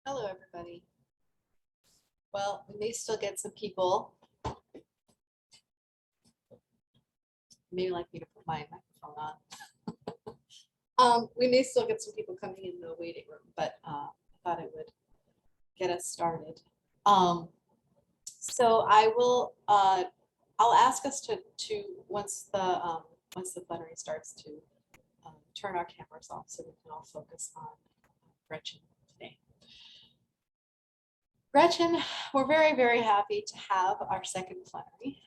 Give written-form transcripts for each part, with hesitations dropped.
Hello, everybody. Well, we may still get some people. Maybe like me to put my microphone on. We may still get some people coming in the waiting room, but I thought it would get us started. So I will. I'll ask us to once the plenary starts to turn our cameras off so we can all focus on Gretchen today. Gretchen, we're very, very happy to have our second plenary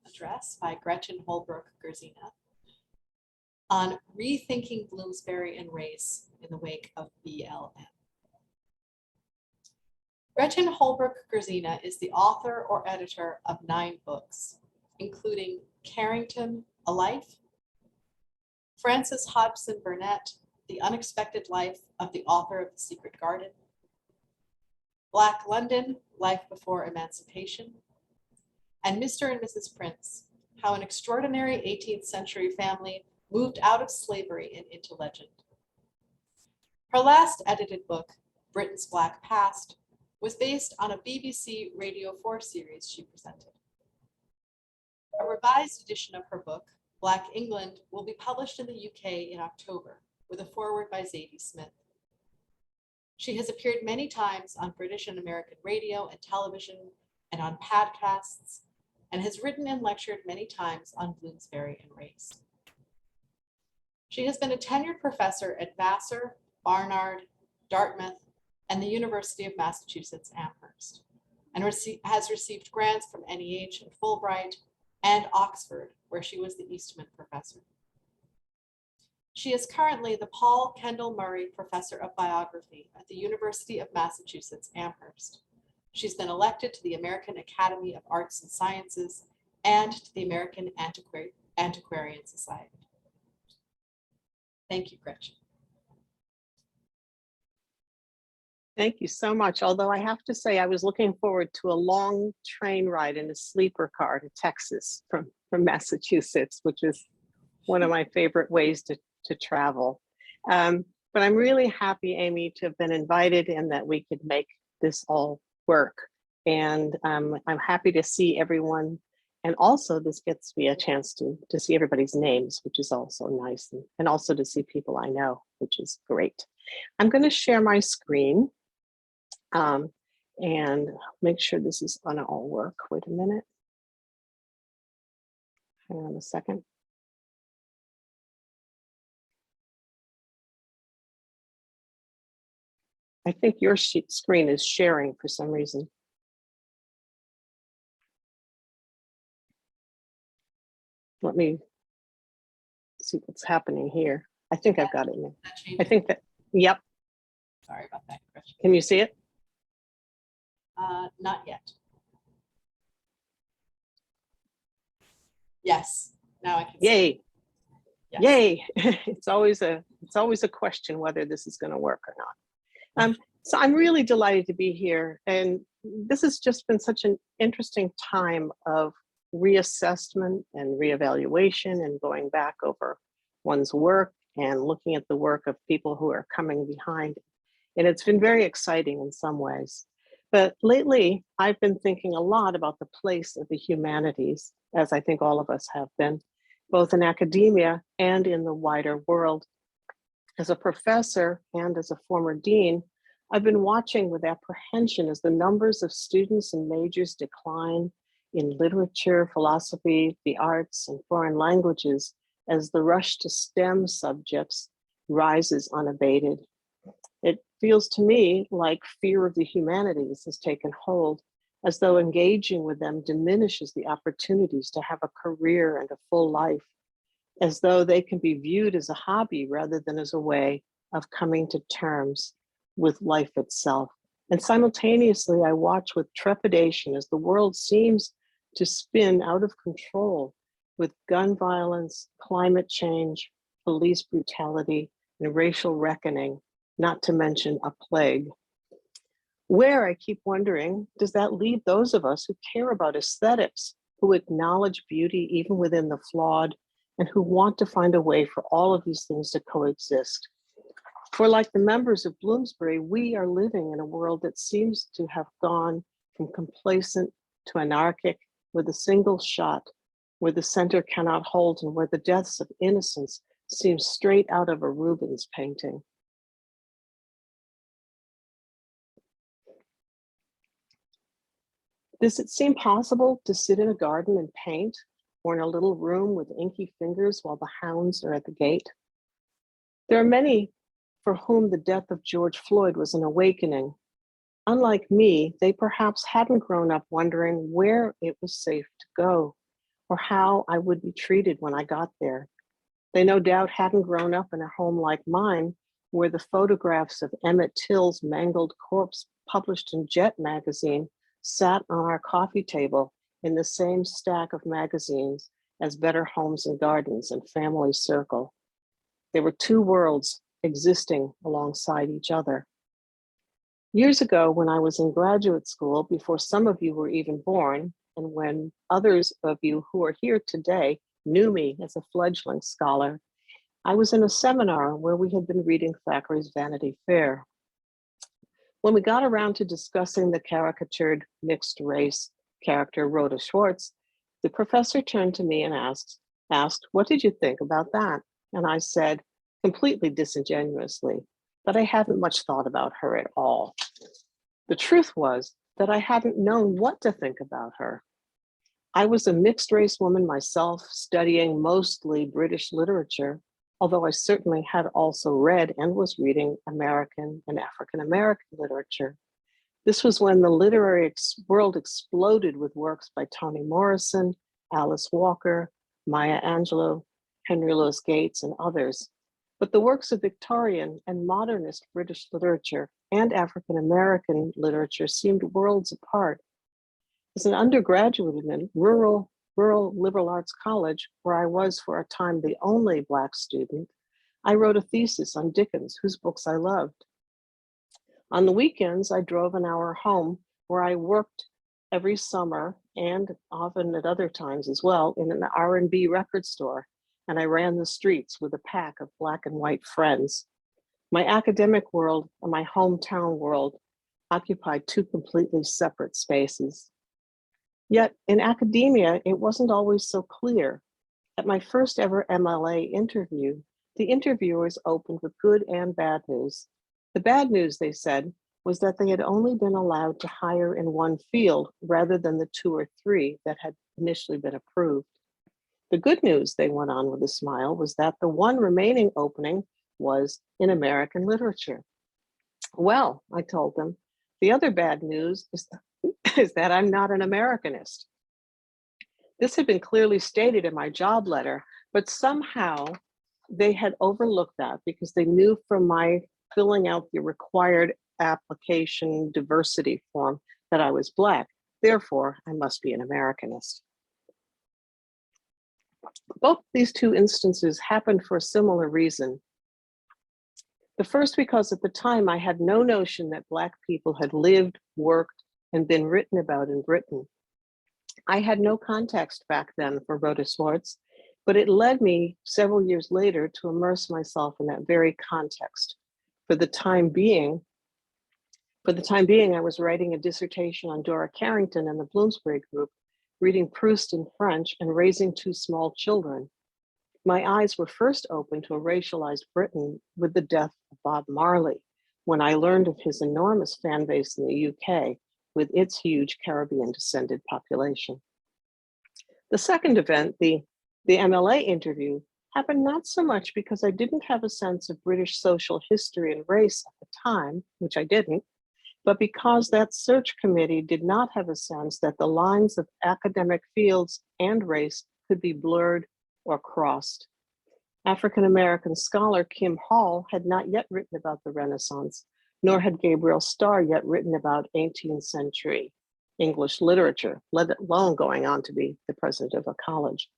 address by Gretchen Holbrook Gerzina on rethinking Bloomsbury and race in the wake of BLM. Gretchen Holbrook Gerzina is the author or editor of 9 books, including Carrington, A Life, Frances Hodgson Burnett, The Unexpected Life of the Author of The Secret Garden, Black London, Life Before Emancipation, and Mr. and Mrs. Prince, How an Extraordinary 18th Century Family Moved Out of Slavery and Into Legend. Her last edited book, Britain's Black Past, was based on a BBC Radio 4 series she presented. A revised edition of her book, Black England, will be published in the UK in October, with a foreword by Zadie Smith. She has appeared many times on British and American radio and television and on podcasts, and has written and lectured many times on Bloomsbury and race. She has been a tenured professor at Vassar, Barnard, Dartmouth, and the University of Massachusetts Amherst, and has received grants from NEH and Fulbright and Oxford, where she was the Eastman Professor. She is currently the Paul Kendall Murray Professor of Biography at the University of Massachusetts Amherst. She's been elected to the American Academy of Arts and Sciences and to the American Antiquarian Society. Thank you, Gretchen. Thank you so much. Although I have to say, I was looking forward to a long train ride in a sleeper car to Texas from Massachusetts, which is one of my favorite ways to travel. But I'm really happy, Amy, to have been invited and that we could make this all work. And I'm happy to see everyone. And also this gets me a chance to see everybody's names, which is also nice. And also to see people I know, which is great. I'm going to share my screen and make sure this is going to all work. Wait a minute. Hang on a second. I think your screen is sharing for some reason. Let me see what's happening here. I think I've got it now. I think that, yep. Sorry about that, Gretchen. Can you see it? Not yet. Yes, now I can see. Yay. Yes. Yay. It's always a question whether this is going to work or not. So I'm really delighted to be here. And this has just been such an interesting time of reassessment and reevaluation and going back over one's work and looking at the work of people who are coming behind. And it's been very exciting in some ways. But lately, I've been thinking a lot about the place of the humanities, as I think all of us have been, both in academia and in the wider world. As a professor and as a former dean, I've been watching with apprehension as the numbers of students and majors decline in literature, philosophy, the arts, and foreign languages as the rush to STEM subjects rises unabated. It feels to me like fear of the humanities has taken hold, as though engaging with them diminishes the opportunities to have a career and a full life, as though they can be viewed as a hobby rather than as a way of coming to terms with life itself. And simultaneously, I watch with trepidation as the world seems to spin out of control with gun violence, climate change, police brutality, and racial reckoning, not to mention a plague. Where, I keep wondering, does that leave those of us who care about aesthetics, who acknowledge beauty even within the flawed, and who want to find a way for all of these things to coexist? For like the members of Bloomsbury, we are living in a world that seems to have gone from complacent to anarchic, with a single shot, where the center cannot hold and where the deaths of innocents seem straight out of a Rubens painting. Does it seem possible to sit in a garden and paint, or in a little room with inky fingers while the hounds are at the gate? There are many for whom the death of George Floyd was an awakening. Unlike me, they perhaps hadn't grown up wondering where it was safe to go or how I would be treated when I got there. They no doubt hadn't grown up in a home like mine, where the photographs of Emmett Till's mangled corpse published in Jet magazine sat on our coffee table in the same stack of magazines as Better Homes and Gardens and Family Circle. There were two worlds existing alongside each other. Years ago, when I was in graduate school, before some of you were even born, and when others of you who are here today knew me as a fledgling scholar, I was in a seminar where we had been reading Thackeray's Vanity Fair. When we got around to discussing the caricatured mixed race character Rhoda Schwartz, the professor turned to me and asked, "What did you think about that?" And I said, completely disingenuously, that I hadn't much thought about her at all. The truth was that I hadn't known what to think about her. I was a mixed race woman myself, studying mostly British literature, although I certainly had also read and was reading American and African-American literature. This was when the literary world exploded with works by Toni Morrison, Alice Walker, Maya Angelou, Henry Louis Gates, and others. But the works of Victorian and modernist British literature and African-American literature seemed worlds apart. As an undergraduate in a rural liberal arts college, where I was for a time the only Black student, I wrote a thesis on Dickens, whose books I loved. On the weekends, I drove an hour home, where I worked every summer and often at other times as well in an R&B record store, and I ran the streets with a pack of Black and white friends. My academic world and my hometown world occupied two completely separate spaces. Yet in academia, it wasn't always so clear. At my first ever MLA interview, the interviewers opened with good and bad news. The bad news, they said, was that they had only been allowed to hire in one field rather than the 2 or 3 that had initially been approved. The good news, they went on with a smile, was that the one remaining opening was in American literature. Well, I told them, the other bad news is that I'm not an Americanist. This had been clearly stated in my job letter, but somehow they had overlooked that because they knew from my filling out the required application diversity form that I was Black. Therefore, I must be an Americanist. Both these two instances happened for a similar reason. The first because at the time I had no notion that Black people had lived, worked, and been written about in Britain. I had no context back then for Rhoda Schwartz, but it led me several years later to immerse myself in that very context. For the time being, I was writing a dissertation on Dora Carrington and the Bloomsbury group, reading Proust in French and raising 2 small children. My eyes were first opened to a racialized Britain with the death of Bob Marley, when I learned of his enormous fan base in the UK with its huge Caribbean descended population. The second event, the MLA interview, happened not so much because I didn't have a sense of British social history and race at the time, which I didn't, but because that search committee did not have a sense that the lines of academic fields and race could be blurred or crossed. African-American scholar Kim Hall had not yet written about the Renaissance, nor had Gabriel Starr yet written about 18th century English literature, let alone going on to be the president of a college.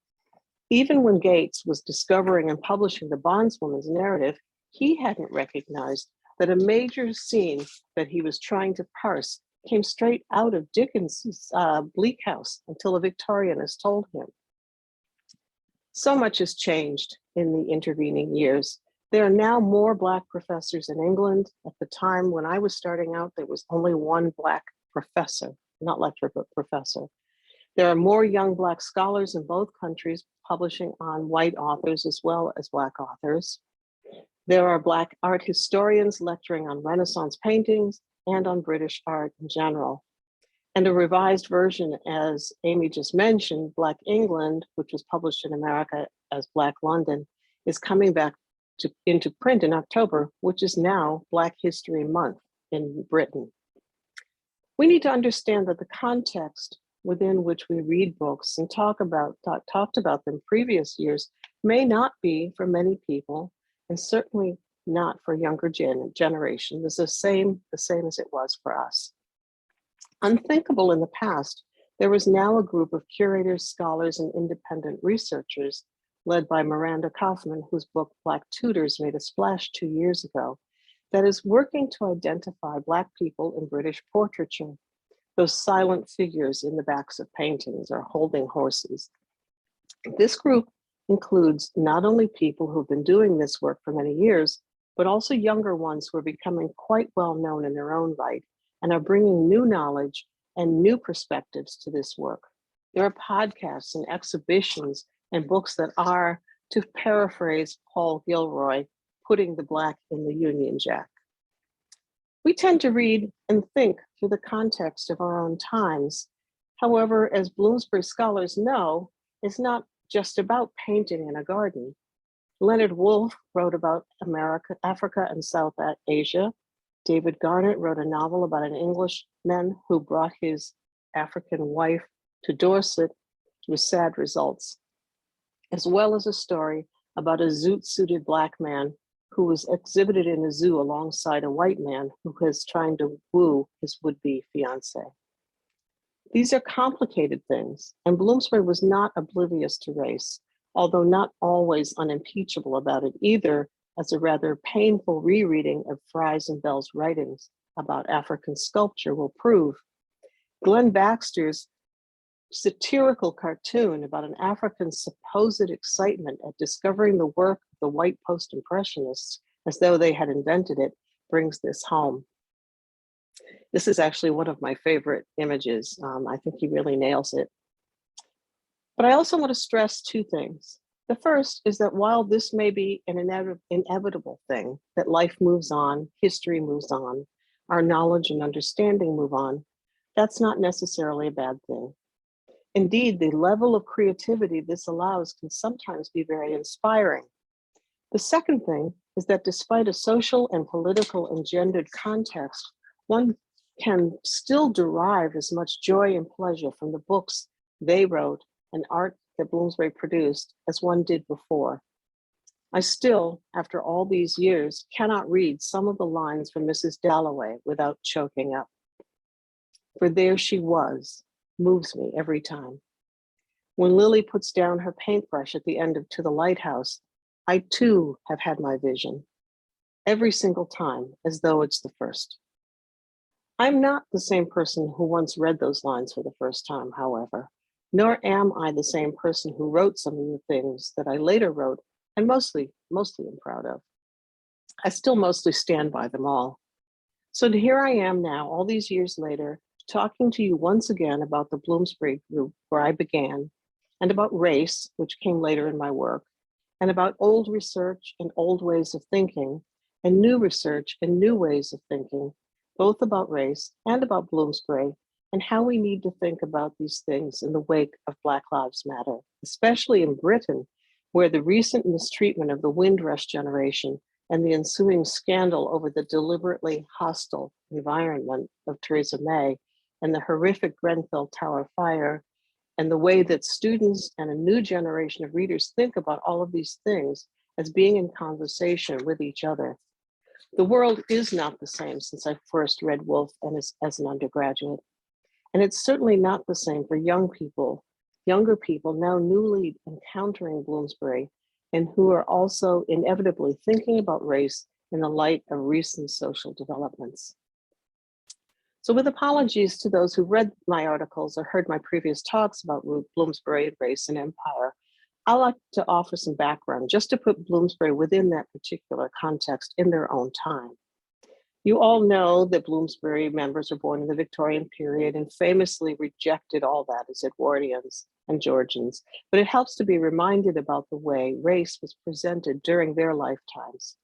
Even when Gates was discovering and publishing the bondswoman's narrative, he hadn't recognized that a major scene that he was trying to parse came straight out of Dickens's Bleak House until a Victorianist told him. So much has changed in the intervening years, There are now more Black professors in England. At the time when I was starting out, there was only one Black professor, not lecturer, but professor. There are more young Black scholars in both countries publishing on white authors as well as Black authors. There are Black art historians lecturing on Renaissance paintings and on British art in general. And a revised version, as Amy just mentioned, Black England, which was published in America as Black London, is coming back into print in October, which is now Black History Month in Britain. We need to understand that the context within which we read books and talked about them previous years may not be for many people, and certainly not for younger generation. It's the same as it was for us. Unthinkable in the past, there was now a group of curators, scholars, and independent researchers led by Miranda Kaufman, whose book Black Tudors made a splash 2 years ago, that is working to identify Black people in British portraiture, those silent figures in the backs of paintings or holding horses. This group includes not only people who've been doing this work for many years, but also younger ones who are becoming quite well known in their own right and are bringing new knowledge and new perspectives to this work. There are podcasts and exhibitions and books that are, to paraphrase Paul Gilroy, putting the Black in the Union Jack. We tend to read and think through the context of our own times. However, as Bloomsbury scholars know, it's not just about painting in a garden. Leonard Woolf wrote about America, Africa, and South Asia. David Garnett wrote a novel about an Englishman who brought his African wife to Dorset with sad results, as well as a story about a zoot-suited Black man who was exhibited in a zoo alongside a white man who was trying to woo his would-be fiance. These are complicated things, and Bloomsbury was not oblivious to race, although not always unimpeachable about it either, as a rather painful rereading of Fry's and Bell's writings about African sculpture will prove. Glenn Baxter's satirical cartoon about an African's supposed excitement at discovering the work of the white post-impressionists as though they had invented it brings this home. This is actually one of my favorite images. I think he really nails it. But I also want to stress two things. The first is that while this may be an inevitable thing, that life moves on, history moves on, our knowledge and understanding move on, that's not necessarily a bad thing. Indeed, the level of creativity this allows can sometimes be very inspiring. The second thing is that despite a social and political and gendered context, one can still derive as much joy and pleasure from the books they wrote and art that Bloomsbury produced as one did before. I still, after all these years, cannot read some of the lines from Mrs. Dalloway without choking up. For there she was, moves me every time. When Lily puts down her paintbrush at the end of To the Lighthouse, I too have had my vision, every single time, as though it's the first. I'm not the same person who once read those lines for the first time, however, nor am I the same person who wrote some of the things that I later wrote and mostly am proud of. I still mostly stand by them all. So here I am now, all these years later, talking to you once again about the Bloomsbury group where I began, and about race, which came later in my work, and about old research and old ways of thinking, and new research and new ways of thinking, both about race and about Bloomsbury, and how we need to think about these things in the wake of Black Lives Matter, especially in Britain, where the recent mistreatment of the Windrush generation and the ensuing scandal over the deliberately hostile environment of Theresa May and the horrific Grenfell Tower fire, and the way that students and a new generation of readers think about all of these things as being in conversation with each other. The world is not the same since I first read Woolf and as an undergraduate. And it's certainly not the same for younger people now newly encountering Bloomsbury and who are also inevitably thinking about race in the light of recent social developments. So with apologies to those who read my articles or heard my previous talks about Bloomsbury, race, and empire, I like to offer some background just to put Bloomsbury within that particular context in their own time. You all know that Bloomsbury members were born in the Victorian period and famously rejected all that as Edwardians and Georgians, but it helps to be reminded about the way race was presented during their lifetimes.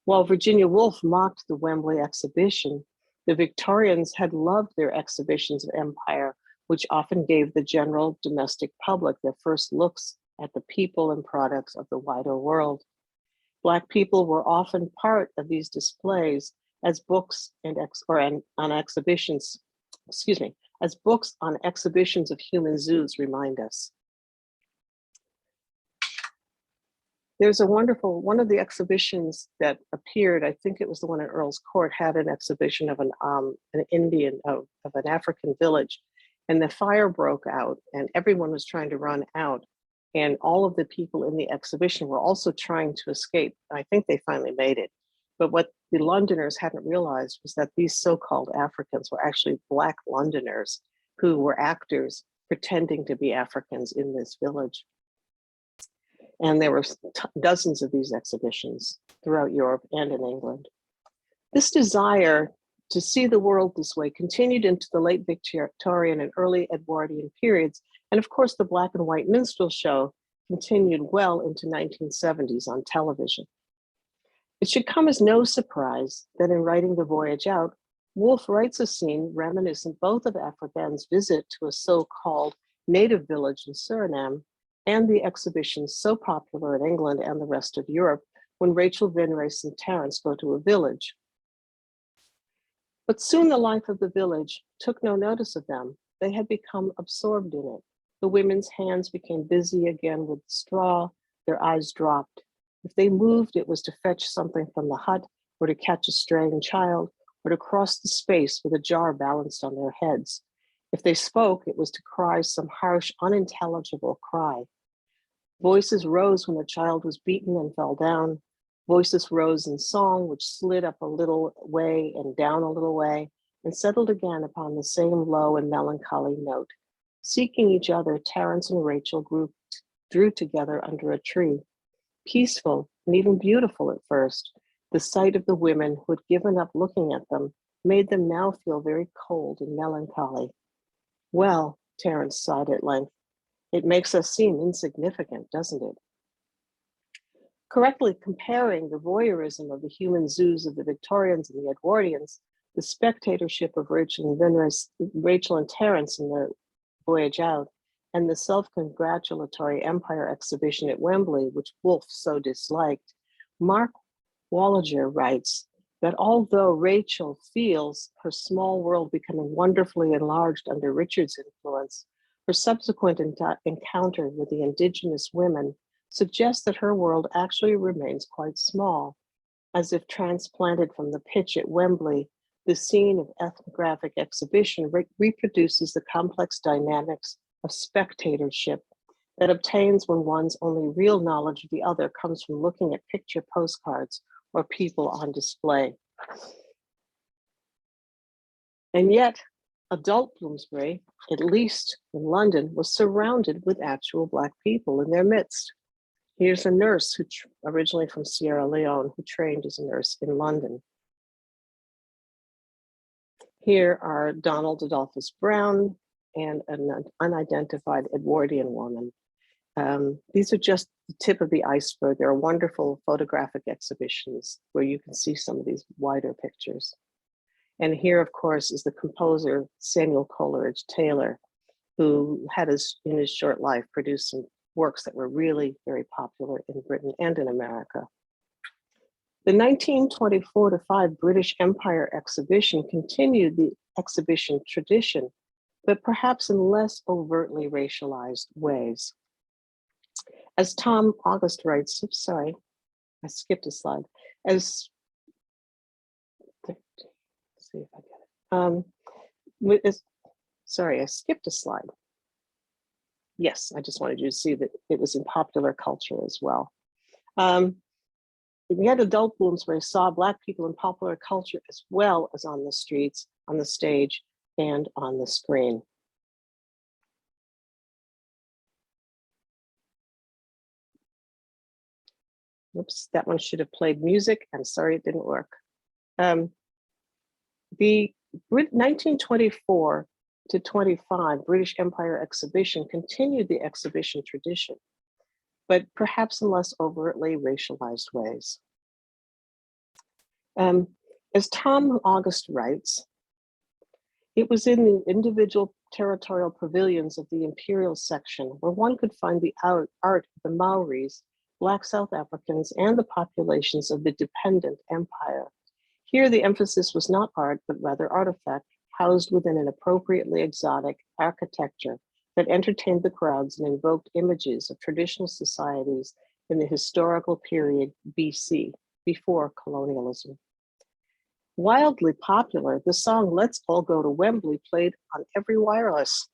While Virginia Woolf mocked the Wembley exhibition, the Victorians had loved their exhibitions of empire, which often gave the general domestic public their first looks at the people and products of the wider world. Black people were often part of these displays as books and on exhibitions, as books on exhibitions of human zoos remind us. There's a wonderful, one of the exhibitions that appeared, I think it was the one at Earl's Court, had an exhibition of an Indian, of an African village, and the fire broke out and everyone was trying to run out. And all of the people in the exhibition were also trying to escape. I think they finally made it. But what the Londoners hadn't realized was that these so-called Africans were actually Black Londoners who were actors pretending to be Africans in this village. And there were dozens of these exhibitions throughout Europe and in England. This desire to see the world this way continued into the late Victorian and early Edwardian periods. And of course, the black and white minstrel show continued well into 1970s on television. It should come as no surprise that in writing The Voyage Out, Woolf writes a scene reminiscent both of Africane's visit to a so-called native village in Suriname and the exhibitions so popular in England and the rest of Europe when Rachel Vinrace and Terence go to a village. But soon the life of the village took no notice of them. They had become absorbed in it. The women's hands became busy again with straw, their eyes dropped. If they moved, it was to fetch something from the hut, or to catch a straying child, or to cross the space with a jar balanced on their heads. If they spoke, it was to cry some harsh, unintelligible cry. Voices rose when the child was beaten and fell down. Voices rose in song, which slid up a little way and down a little way, and settled again upon the same low and melancholy note. Seeking each other, Terence and Rachel drew together under a tree. Peaceful and even beautiful at first, the sight of the women who had given up looking at them made them now feel very cold and melancholy. Well, Terence sighed at length, it makes us seem insignificant, doesn't it? Correctly comparing the voyeurism of the human zoos of the Victorians and the Edwardians, the spectatorship of Rachel and Terence in the Voyage Out, and the self-congratulatory Empire exhibition at Wembley, which Woolf so disliked, Mark Wallinger writes that although Rachel feels her small world becoming wonderfully enlarged under Richard's influence, her subsequent encounter with the indigenous women suggests that her world actually remains quite small, as if transplanted from the pitch at Wembley. The scene of ethnographic exhibition reproduces the complex dynamics of spectatorship that obtains when one's only real knowledge of the other comes from looking at picture postcards or people on display. And yet, adult Bloomsbury, at least in London, was surrounded with actual Black people in their midst. Here's a nurse who originally from Sierra Leone who trained as a nurse in London. Here are Donald Adolphus Brown and an unidentified Edwardian woman. These are just the tip of the iceberg. There are wonderful photographic exhibitions where you can see some of these wider pictures. And here, of course, is the composer Samuel Coleridge Taylor, who had in his short life produced some works that were really very popular in Britain and in America. The 1924-5 British Empire exhibition continued the exhibition tradition, but perhaps in less overtly racialized ways. As Tom August writes, oops, sorry, I skipped a slide. Let's see if I get it. Sorry, I skipped a slide. Yes, I just wanted you to see that it was in popular culture as well. Yet adult Bloomsbury saw Black people in popular culture as well as on the streets, on the stage, and on the screen. Oops, that one should have played music. I'm sorry it didn't work. The 1924 to 25 British Empire exhibition continued the exhibition tradition, but perhaps in less overtly racialized ways. As Tom August writes, it was in the individual territorial pavilions of the imperial section where one could find the art of the Maoris, Black South Africans, and the populations of the dependent empire. Here, the emphasis was not art, but rather artifact, housed within an appropriately exotic architecture that entertained the crowds and invoked images of traditional societies in the historical period BC, before colonialism. Wildly popular, the song "Let's All Go to Wembley" played on every wireless.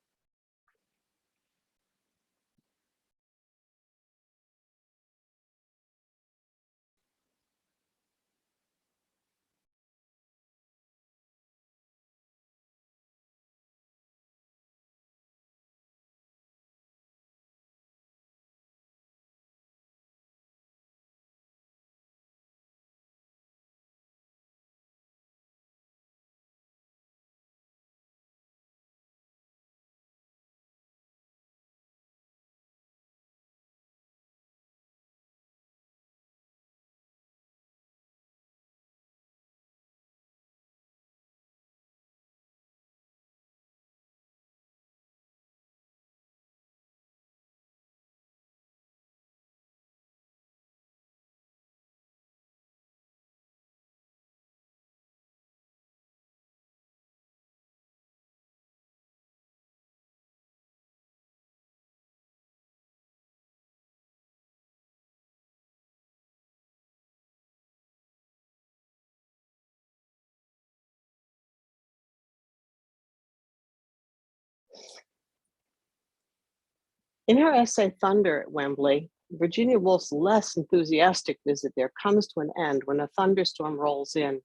In her essay, Thunder at Wembley, Virginia Woolf's less enthusiastic visit there comes to an end when a thunderstorm rolls in.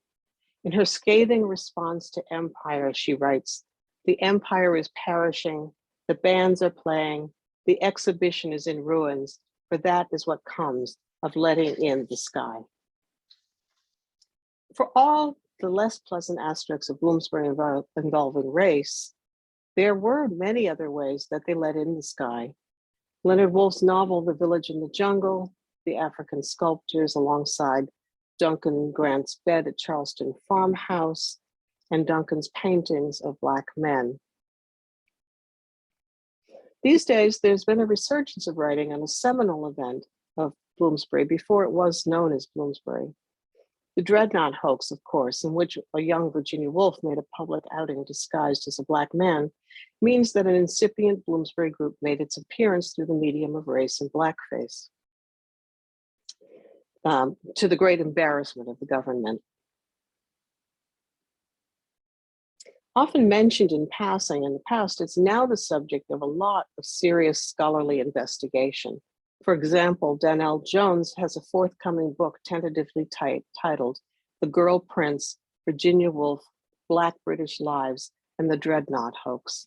In her scathing response to empire, she writes, "The empire is perishing, the bands are playing, the exhibition is in ruins, for that is what comes of letting in the sky." For all the less pleasant aspects of Bloomsbury involving race, there were many other ways that they let in the sky. Leonard Woolf's novel, The Village in the Jungle, the African sculptures alongside Duncan Grant's bed at Charleston Farmhouse, and Duncan's paintings of Black men. These days, there's been a resurgence of writing on a seminal event of Bloomsbury before it was known as Bloomsbury. The Dreadnought hoax, of course, in which a young Virginia Woolf made a public outing disguised as a Black man, means that an incipient Bloomsbury group made its appearance through the medium of race and blackface, to the great embarrassment of the government. Often mentioned in passing in the past, it's now the subject of a lot of serious scholarly investigation. For example, Donnell Jones has a forthcoming book tentatively titled The Girl Prince, Virginia Woolf, Black British Lives, and the Dreadnought Hoax.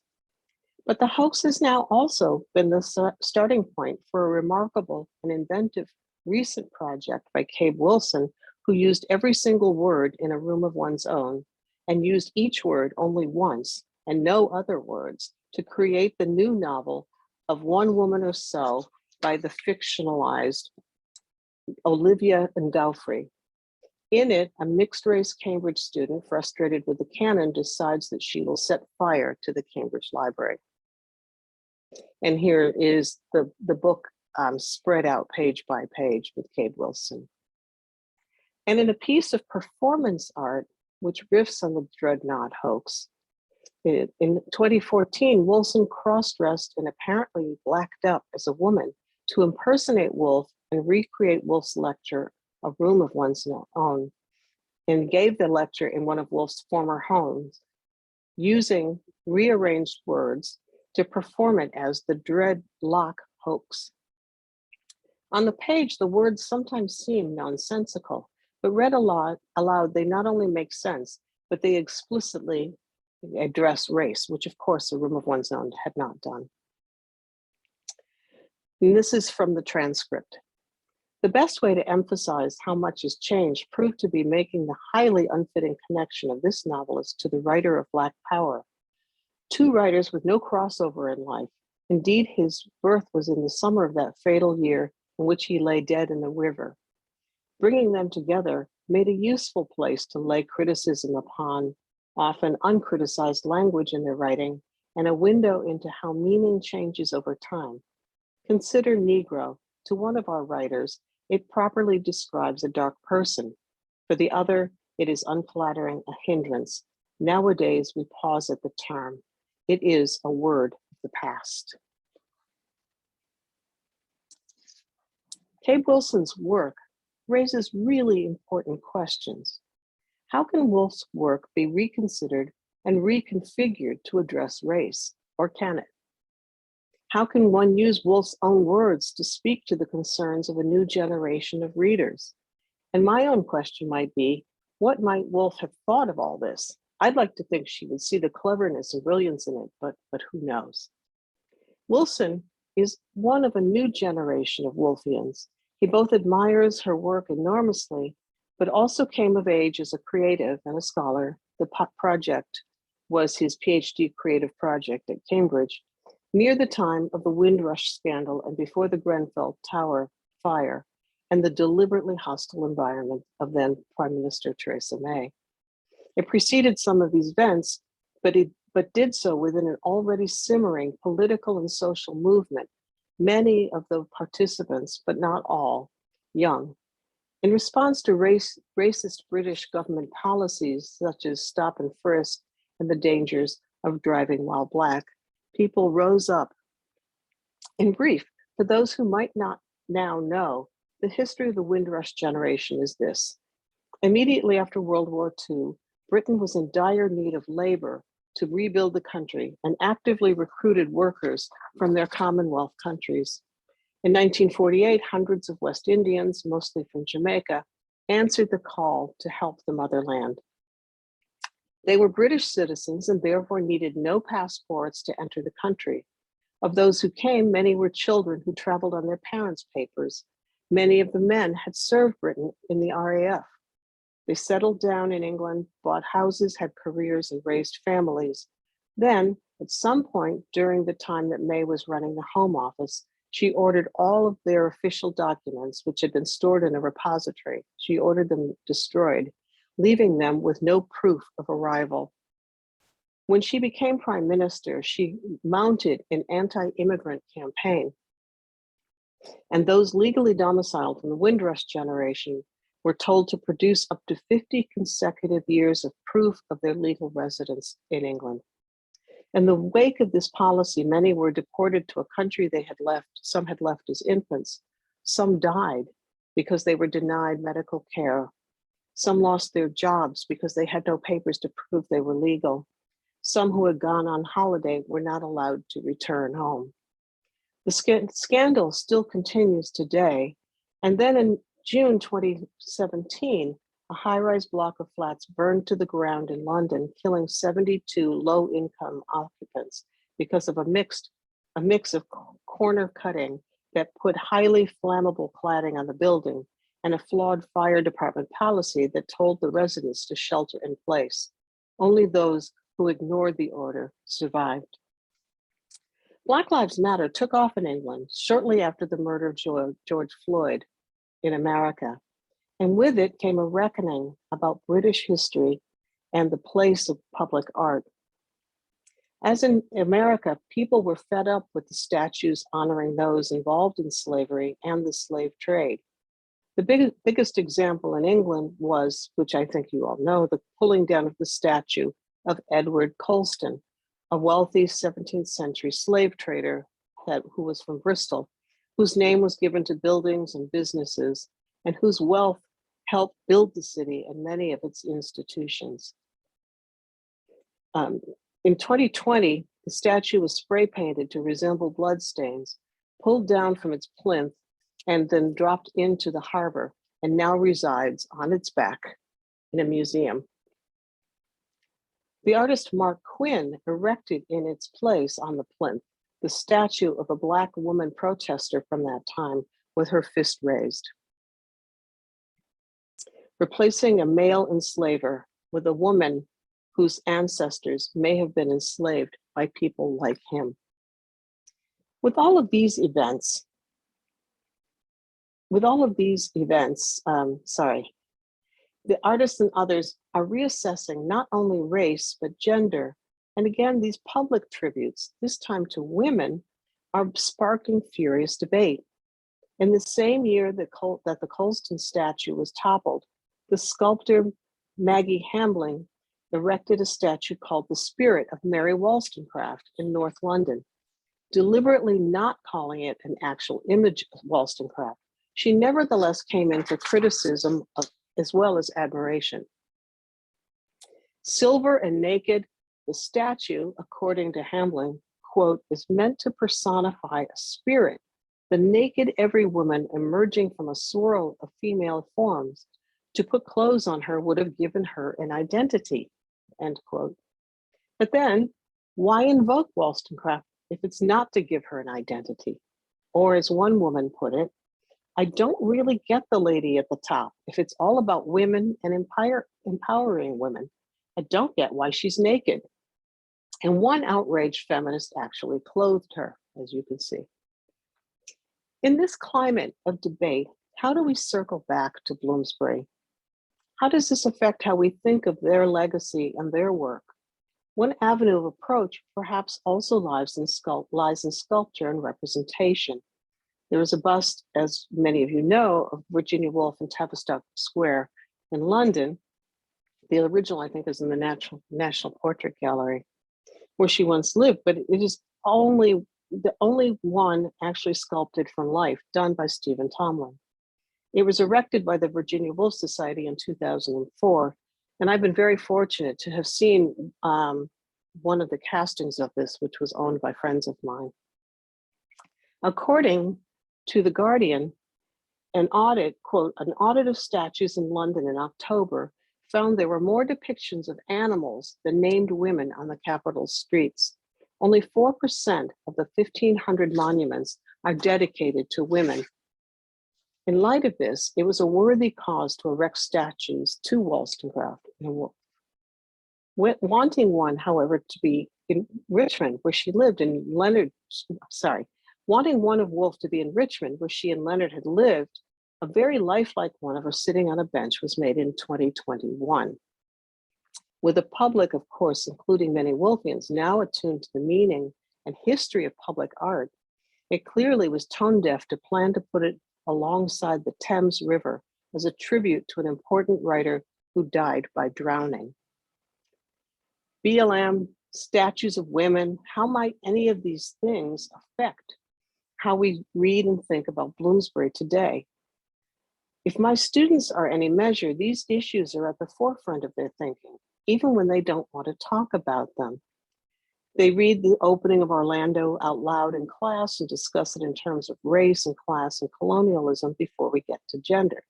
But the hoax has now also been the starting point for a remarkable and inventive recent project by Kabe Wilson, who used every single word in a room of one's own and used each word only once and no other words to create the new novel of One Woman or So by the fictionalized Olivia and Daufrey. In it, a mixed-race Cambridge student, frustrated with the canon, decides that she will set fire to the Cambridge Library. And here is the book spread out page by page with Kabe Wilson. And in a piece of performance art, which riffs on the Dreadnought hoax, in 2014, Wilson cross-dressed and apparently blacked up as a woman to impersonate Woolf and recreate Woolf's lecture, A Room of One's Own, and gave the lecture in one of Woolf's former homes, using rearranged words to perform it as the Dreadlock hoax. On the page, the words sometimes seem nonsensical, but read aloud, they not only make sense, but they explicitly address race, which of course A Room of One's Own had not done. And this is from the transcript. The best way to emphasize how much has changed proved to be making the highly unfitting connection of this novelist to the writer of Black Power, two writers with no crossover in life. Indeed, his birth was in the summer of that fatal year in which he lay dead in the river. Bringing them together made a useful place to lay criticism upon often uncriticized language in their writing and a window into how meaning changes over time. Consider Negro. To one of our writers, it properly describes a dark person. For the other, it is unflattering, a hindrance. Nowadays, we pause at the term. It is a word of the past. Kabe Wilson's work raises really important questions. How can Woolf's work be reconsidered and reconfigured to address race, or can it? How can one use Woolf's own words to speak to the concerns of a new generation of readers? And my own question might be, what might Woolf have thought of all this? I'd like to think she would see the cleverness and brilliance in it, but who knows? Wilson is one of a new generation of Woolfians. He both admires her work enormously, but also came of age as a creative and a scholar. The project was his PhD creative project at Cambridge, near the time of the Windrush scandal and before the Grenfell Tower fire and the deliberately hostile environment of then Prime Minister Theresa May. It preceded some of these events, but did so within an already simmering political and social movement, many of the participants, but not all, young. In response to racist British government policies, such as stop and frisk and the dangers of driving while Black, people rose up. In brief, for those who might not now know, the history of the Windrush generation is this. Immediately after World War II, Britain was in dire need of labor to rebuild the country and actively recruited workers from their Commonwealth countries. In 1948, hundreds of West Indians, mostly from Jamaica, answered the call to help the motherland. They were British citizens and therefore needed no passports to enter the country. Of those who came, many were children who traveled on their parents' papers. Many of the men had served Britain in the RAF. They settled down in England, bought houses, had careers, and raised families. Then, at some point during the time that May was running the Home Office, she ordered all of their official documents, which had been stored in a repository, she ordered them destroyed, leaving them with no proof of arrival. When she became Prime Minister, she mounted an anti-immigrant campaign. And those legally domiciled from the Windrush generation were told to produce up to 50 consecutive years of proof of their legal residence in England. In the wake of this policy, many were deported to a country they had left. Some had left as infants. Some died because they were denied medical care. Some lost their jobs because they had no papers to prove they were legal. Some who had gone on holiday were not allowed to return home. The scandal still continues today. And then in June 2017, a high-rise block of flats burned to the ground in London, killing 72 low-income occupants because of a mix of corner cutting that put highly flammable cladding on the building and a flawed fire department policy that told the residents to shelter in place. Only those who ignored the order survived. Black Lives Matter took off in England shortly after the murder of George Floyd in America. And with it came a reckoning about British history and the place of public art. As in America, people were fed up with the statues honoring those involved in slavery and the slave trade. The biggest example in England was, which I think you all know, the pulling down of the statue of Edward Colston, a wealthy 17th century slave trader who was from Bristol, whose name was given to buildings and businesses, and whose wealth helped build the city and many of its institutions. In 2020, the statue was spray painted to resemble bloodstains, pulled down from its plinth, and then dropped into the harbor, and now resides on its back in a museum. The artist Mark Quinn erected in its place on the plinth the statue of a Black woman protester from that time with her fist raised. replacing a male enslaver with a woman whose ancestors may have been enslaved by people like him. With all of these events, the artists and others are reassessing not only race, but gender. And again, these public tributes, this time to women, are sparking furious debate. In the same year that the Colston statue was toppled, the sculptor Maggie Hambling erected a statue called The Spirit of Mary Wollstonecraft in North London, deliberately not calling it an actual image of Wollstonecraft. She nevertheless came in for criticism as well as admiration. Silver and naked, the statue, according to Hambling, quote, is meant to personify a spirit, the naked every woman emerging from a swirl of female forms. To put clothes on her would have given her an identity, end quote. But then, why invoke Wollstonecraft if it's not to give her an identity? Or as one woman put it, I don't really get the lady at the top. If it's all about women and empowering women, I don't get why she's naked. And one outraged feminist actually clothed her, as you can see. In this climate of debate, how do we circle back to Bloomsbury? How does this affect how we think of their legacy and their work? One avenue of approach perhaps also lies in sculpture and representation. There was a bust, as many of you know, of Virginia Woolf in Tavistock Square in London. The original, I think, is in the National Portrait Gallery, where she once lived, but it is the only one actually sculpted from life, done by Stephen Tomlin. It was erected by the Virginia Woolf Society in 2004, and I've been very fortunate to have seen one of the castings of this, which was owned by friends of mine. According to The Guardian, an audit, quote, an audit of statues in London in October found there were more depictions of animals than named women on the capital's streets. Only 4% of the 1,500 monuments are dedicated to women. In light of this, it was a worthy cause to erect statues to Wollstonecraft and Woolf. Wanting one, however, to be in Richmond, where she lived, and wanting one of Woolf to be in Richmond, where she and Leonard had lived, a very lifelike one of her sitting on a bench was made in 2021. With the public, of course, including many Woolfians, now attuned to the meaning and history of public art, it clearly was tone deaf to plan to put it alongside the Thames River as a tribute to an important writer who died by drowning. BLM, statues of women, how might any of these things affect how we read and think about Bloomsbury today? If my students are any measure, these issues are at the forefront of their thinking, even when they don't want to talk about them. They read the opening of Orlando out loud in class and discuss it in terms of race and class and colonialism before we get to gender.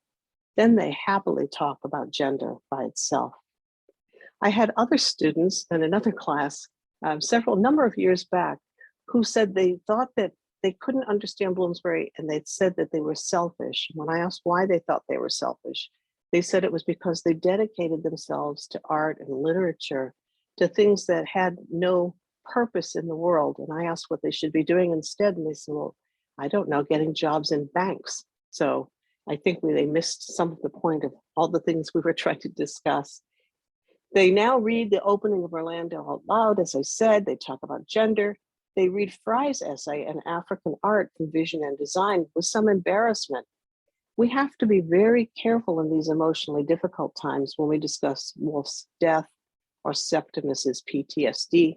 Then they happily talk about gender by itself. I had other students in another class number of years back who said they thought that they couldn't understand Bloomsbury, and they'd said that they were selfish. When I asked why they thought they were selfish, they said it was because they dedicated themselves to art and literature, to things that had no purpose in the world. And I asked what they should be doing instead, and they said, well, I don't know, getting jobs in banks. So I think they missed some of the point of all the things we were trying to discuss. They now read the opening of Orlando out loud. As I said, they talk about gender. They read Fry's essay on African art from Vision and Design with some embarrassment. We have to be very careful in these emotionally difficult times when we discuss Woolf's death or Septimus's PTSD.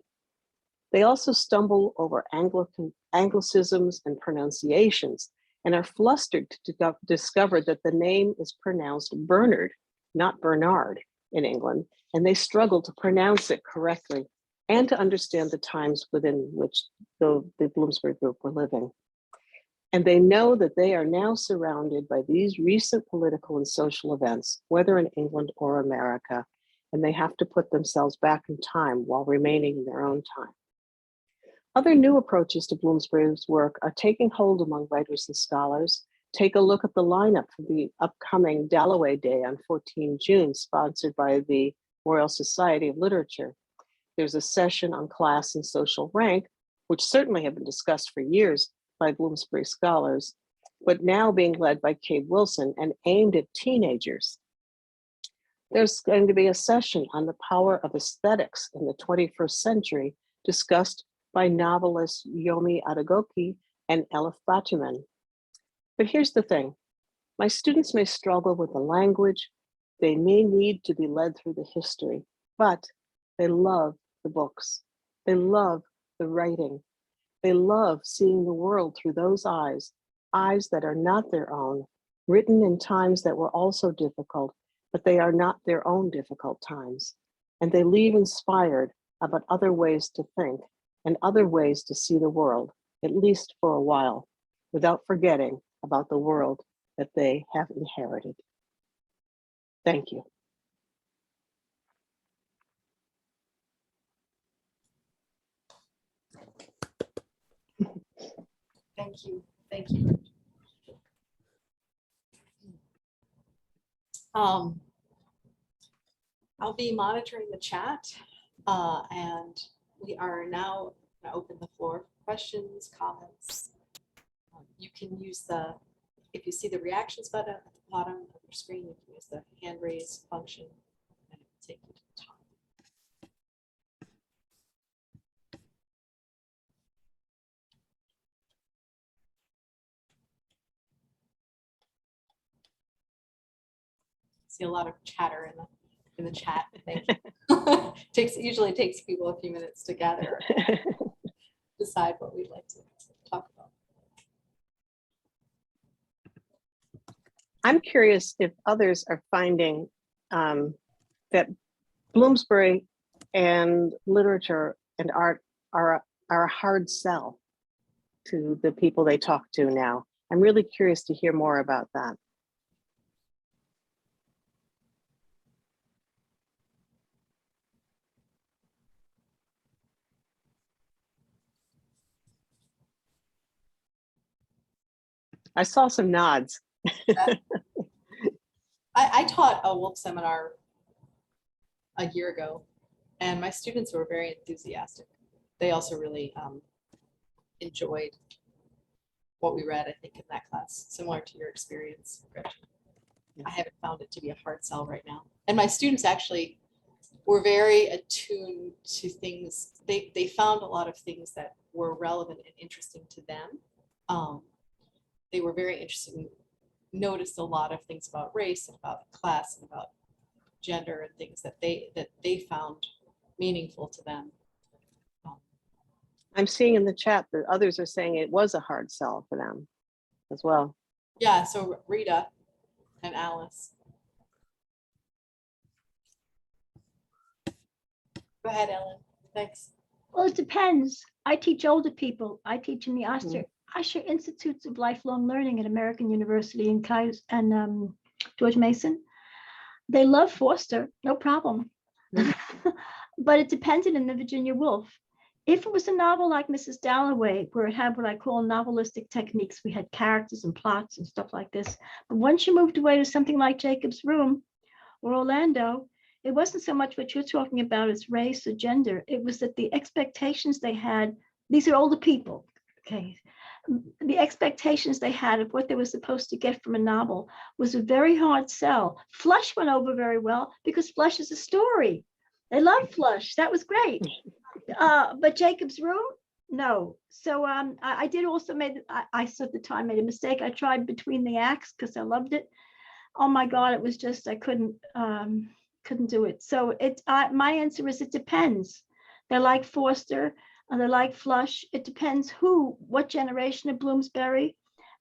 They also stumble over Anglicisms and pronunciations and are flustered to discover that the name is pronounced Bernard, not Bernard in England, and they struggle to pronounce it correctly and to understand the times within which the Bloomsbury group were living. And they know that they are now surrounded by these recent political and social events, whether in England or America, and they have to put themselves back in time while remaining in their own time. Other new approaches to Bloomsbury's work are taking hold among writers and scholars take a look at the lineup for the upcoming Dalloway Day on 14 June, sponsored by the Royal Society of Literature. There's a session on class and social rank, which certainly have been discussed for years by Bloomsbury scholars, but now being led by Kabe Wilson and aimed at teenagers. There's going to be a session on the power of aesthetics in the 21st century, discussed by novelists Yomi Adegoke and Elif Batuman. But here's the thing. My students may struggle with the language, they may need to be led through the history, but they love the books. They love the writing. They love seeing the world through those eyes, eyes that are not their own, written in times that were also difficult, but they are not their own difficult times. And they leave inspired about other ways to think and other ways to see the world, at least for a while, without forgetting about the world that they have inherited. Thank you. Thank you. Thank you. I'll be monitoring the chat, and we are now going to open the floor for questions, comments. You can use if you see the reactions button at the bottom of your screen, you can use the hand raise function, and it will take you to the top. See a lot of chatter in the chat. Usually takes people a few minutes to gather, decide what we'd like to talk about. I'm curious if others are finding that Bloomsbury and literature and art are a hard sell to the people they talk to now. I'm really curious to hear more about that. I saw some nods. I taught a Woolf seminar a year ago, and my students were very enthusiastic. They also really enjoyed what we read, I think, in that class, similar to your experience, Gretchen. I haven't found it to be a hard sell right now. And my students actually were very attuned to things. They found a lot of things that were relevant and interesting to them. They were very interested in, noticed a lot of things about race and about class and about gender and things that they found meaningful to them. I'm seeing in the chat that others are saying it was a hard sell for them as well. Yeah, so Rita and Alice. Go ahead, Ellen. Thanks. Well, it depends. I teach older people. I teach in the Usher Institutes of Lifelong Learning at American University in George Mason. They love Forster, no problem. But it depended on the Virginia Woolf. If it was a novel like Mrs. Dalloway, where it had what I call novelistic techniques, we had characters and plots and stuff like this. But once you moved away to something like Jacob's Room or Orlando, it wasn't so much what you're talking about as race or gender. It was that the expectations they had, these are older people, okay? The expectations they had of what they were supposed to get from a novel was a very hard sell. Flush went over very well because Flush is a story. They love Flush. That was great. But Jacob's Room, no. So I did also I at the time made a mistake. I tried Between the Acts because I loved it. Oh my God, it was just, I couldn't do it. So my answer is it depends. They like Forster and they like Flush. It depends what generation of Bloomsbury.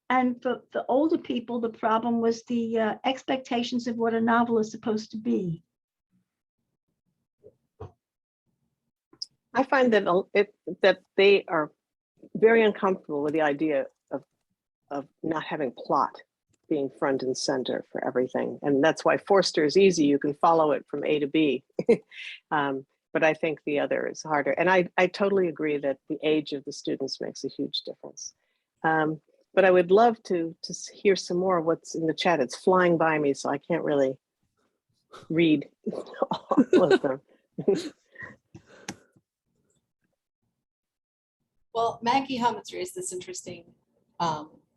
And for the older people, the problem was the expectations of what a novel is supposed to be. I find that they are very uncomfortable with the idea of not having plot being front and center for everything. And that's why Forster is easy. You can follow it from A to B. But I think the other is harder. And I totally agree that the age of the students makes a huge difference. but I would love to hear some more of what's in the chat. It's flying by me, so I can't really read all of them. Well, Maggie Humans raised this interesting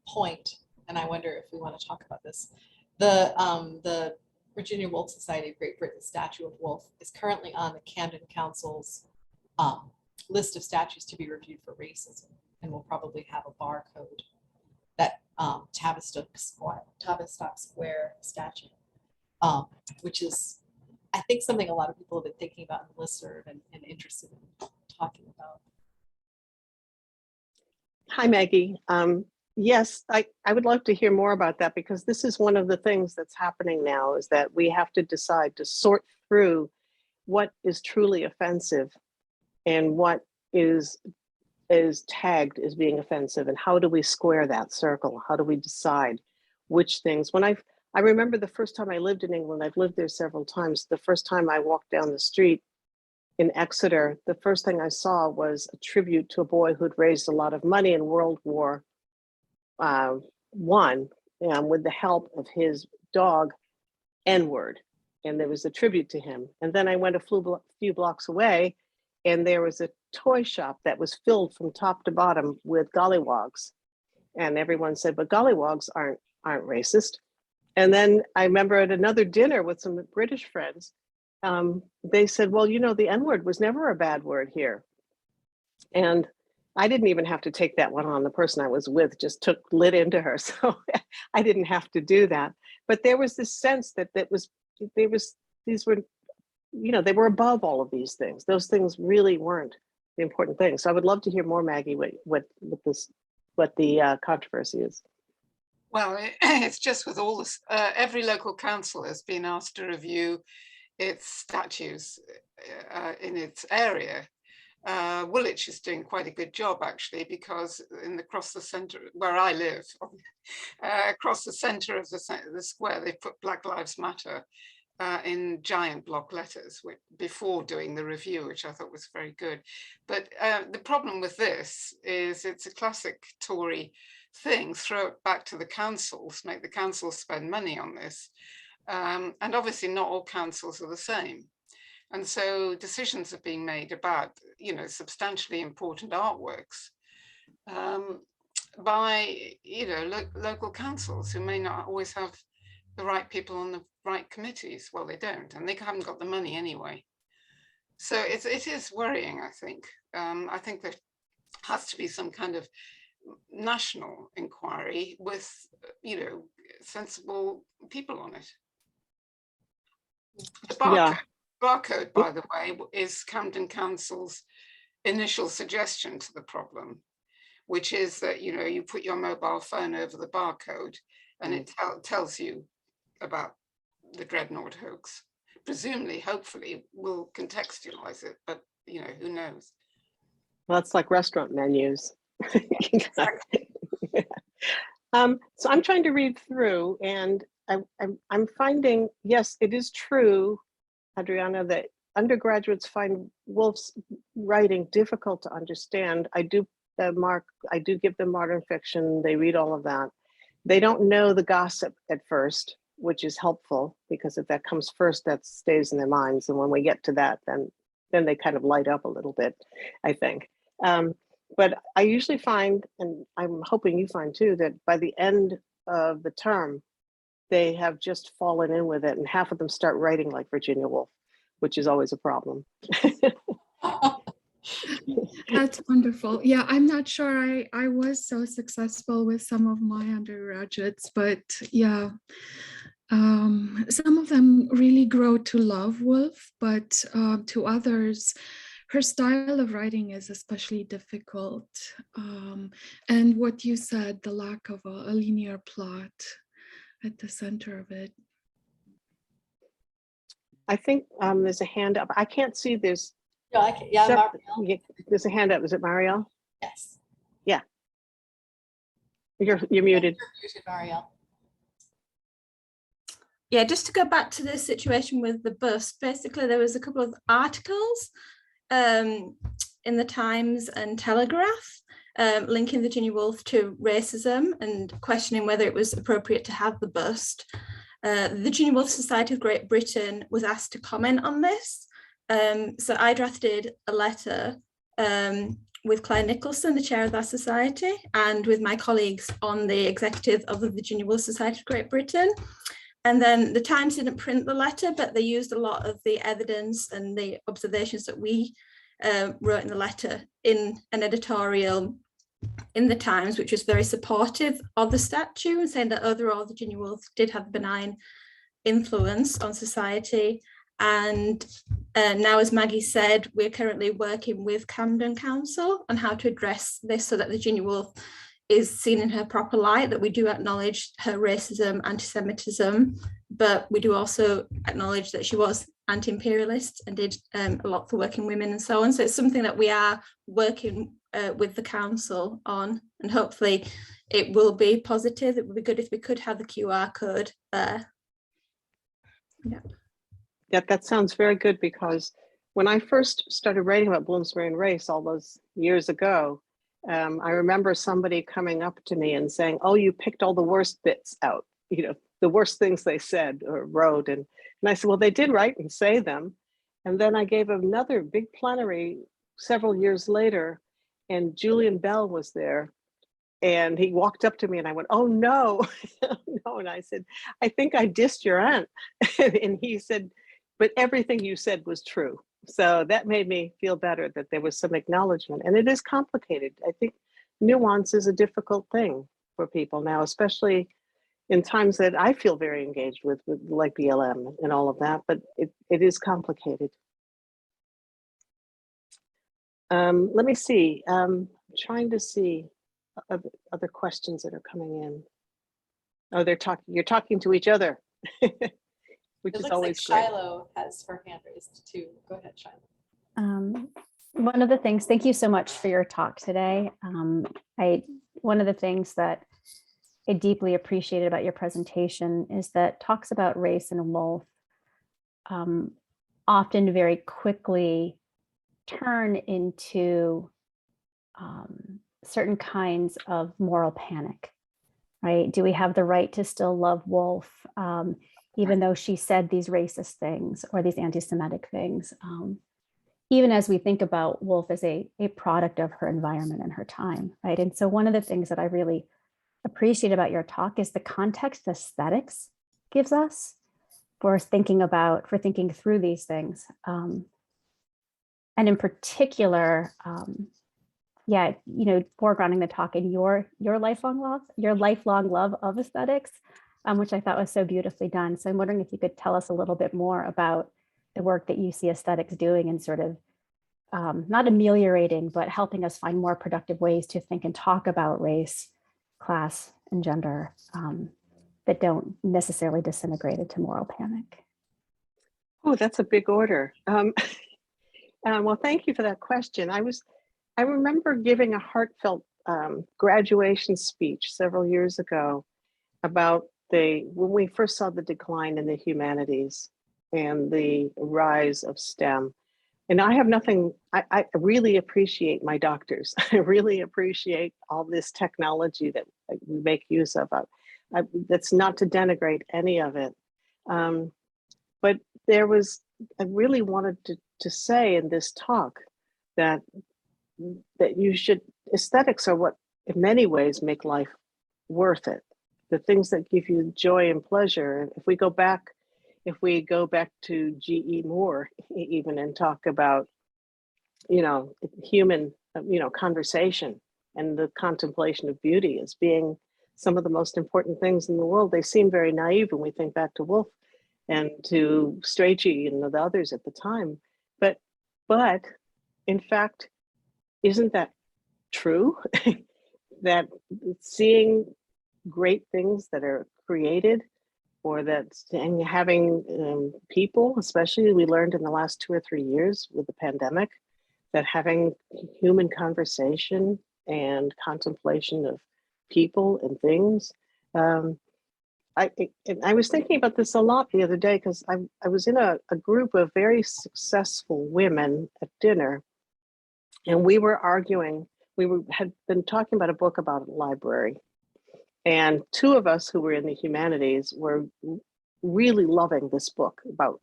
point, and I wonder if we want to talk about this. The Virginia Woolf Society of Great Britain statue of Woolf is currently on the Camden Council's list of statues to be reviewed for racism, and will probably have a barcode that Tavistock Square statue, which is, I think, something a lot of people have been thinking about in the listserv and interested in talking about. Hi, Maggie. Yes, I would love to hear more about that, because this is one of the things that's happening now, is that we have to decide to sort through what is truly offensive and what is tagged as being offensive, and how do we square that circle? How do we decide which things? When I remember the first time I lived in England, I've lived there several times. The first time I walked down the street in Exeter, the first thing I saw was a tribute to a boy who'd raised a lot of money in World War I, with the help of his dog, N-word. And there was a tribute to him. And then I went a few blocks away, and there was a toy shop that was filled from top to bottom with gollywogs. And everyone said, but gollywogs aren't racist. And then I remember at another dinner with some British friends, they said, well, you know, the N-word was never a bad word here. And I didn't even have to take that one on. The person I was with just lit into her. So I didn't have to do that. But there was this sense that these were, you know, they were above all of these things. Those things really weren't the important things. So I would love to hear more, Maggie, what the controversy is. Well, it's just with all this, every local council has been asked to review its statues in its area. Woolwich is doing quite a good job, actually, because across the centre where I live, across the centre of the square, they put Black Lives Matter in giant block letters before doing the review, which I thought was very good. But the problem with this is it's a classic Tory thing: throw it back to the councils, make the councils spend money on this. And obviously not all councils are the same. And so decisions are being made about, you know, substantially important artworks by, you know, local councils who may not always have the right people on the right committees. Well, they don't, and they haven't got the money anyway. So it is worrying, I think. I think there has to be some kind of national inquiry with, you know, sensible people on it. The barcode, by the way, is Camden Council's initial suggestion to the problem, which is that, you know, you put your mobile phone over the barcode and it tells you about the Dreadnought hoax. Presumably, hopefully, we'll contextualize it, but, you know, who knows? Well, it's like restaurant menus. Exactly. So I'm trying to read through, and I'm finding, yes, it is true, Adriana, that undergraduates find Woolf's writing difficult to understand. I do give them modern fiction. They read all of that. They don't know the gossip at first, which is helpful, because if that comes first, that stays in their minds. And when we get to that, then they kind of light up a little bit, I think. But I usually find, and I'm hoping you find too, that by the end of the term, they have just fallen in with it, and half of them start writing like Virginia Woolf, which is always a problem. That's wonderful. Yeah, I'm not sure I was so successful with some of my undergraduates, but yeah, some of them really grow to love Woolf, but to others, her style of writing is especially difficult. And what you said, the lack of a linear plot at the center of it. I think there's a hand up. I can't see this. Yeah, Marielle. There's a hand up. Is it Marielle? Yes. Yeah. You're muted. You're muted, Marielle. Yeah, just to go back to the situation with the bust, basically there was a couple of articles in the Times and Telegraph linking Virginia Woolf to racism and questioning whether it was appropriate to have the bust. The Virginia Woolf Society of Great Britain was asked to comment on this. So I drafted a letter with Claire Nicholson, the chair of that society, and with my colleagues on the executive of the Virginia Woolf Society of Great Britain. And then the Times didn't print the letter, but they used a lot of the evidence and the observations that we wrote in the letter in an editorial in the Times, which was very supportive of the statue and saying that overall Virginia Woolf did have benign influence on society. And now, as Maggie said, we're currently working with Camden Council on how to address this so that Virginia Woolf is seen in her proper light, that we do acknowledge her racism, anti-Semitism, but we do also acknowledge that she was anti-imperialist and did a lot for working women and so on. So it's something that we are working with the council on, and hopefully it will be positive. It would be good if we could have the QR code there. Yeah. Yeah, that sounds very good, because when I first started writing about Bloomsbury and race all those years ago, I remember somebody coming up to me and saying, "Oh, you picked all the worst bits out, the worst things they said or wrote." And I said, "Well, they did write and say them." And then I gave another big plenary several years later, and Julian Bell was there. And he walked up to me and I went, "Oh, no, no." And I said, "I think I dissed your aunt." And he said, "But everything you said was true." So that made me feel better that there was some acknowledgement. And it is complicated. I think nuance is a difficult thing for people now, especially in times that I feel very engaged with like BLM and all of that, but it is complicated. Let me see. I'm trying to see other questions that are coming in. Oh, you're talking to each other. Which It is looks always like great. Shiloh has her hand raised too. Go ahead, Shiloh. One of the things, thank you so much for your talk today. One of the things that I deeply appreciated about your presentation is that talks about race and Woolf often very quickly turn into certain kinds of moral panic, right? Do we have the right to still love Woolf, even though she said these racist things or these anti-Semitic things? Even as we think about Woolf as a product of her environment and her time, right? And so one of the things that I really appreciate about your talk is the context aesthetics gives us for thinking through these things. And in particular, foregrounding the talk in your lifelong love of aesthetics, which I thought was so beautifully done. So I'm wondering if you could tell us a little bit more about the work that you see aesthetics doing and sort of not ameliorating, but helping us find more productive ways to think and talk about race, class, and gender that don't necessarily disintegrate into moral panic. Oh, that's a big order. Well, thank you for that question. I remember giving a heartfelt graduation speech several years ago about when we first saw the decline in the humanities and the rise of STEM. And I have nothing, I really appreciate my doctors. I really appreciate all this technology that we make use of. That's not to denigrate any of it. But I really wanted to say in this talk that aesthetics are what in many ways make life worth it. The things that give you joy and pleasure. If we go back to G.E. Moore, even, and talk about, human, conversation and the contemplation of beauty as being some of the most important things in the world. They seem very naive when we think back to Woolf and to Strachey and the others at the time. But in fact, isn't that true? That seeing great things that are created, or that having people, especially we learned in the last 2 or 3 years with the pandemic, that having human conversation and contemplation of people and things. I was thinking about this a lot the other day because I was in a group of very successful women at dinner, and we were arguing. had been talking about a book about a library. And two of us who were in the humanities were really loving this book about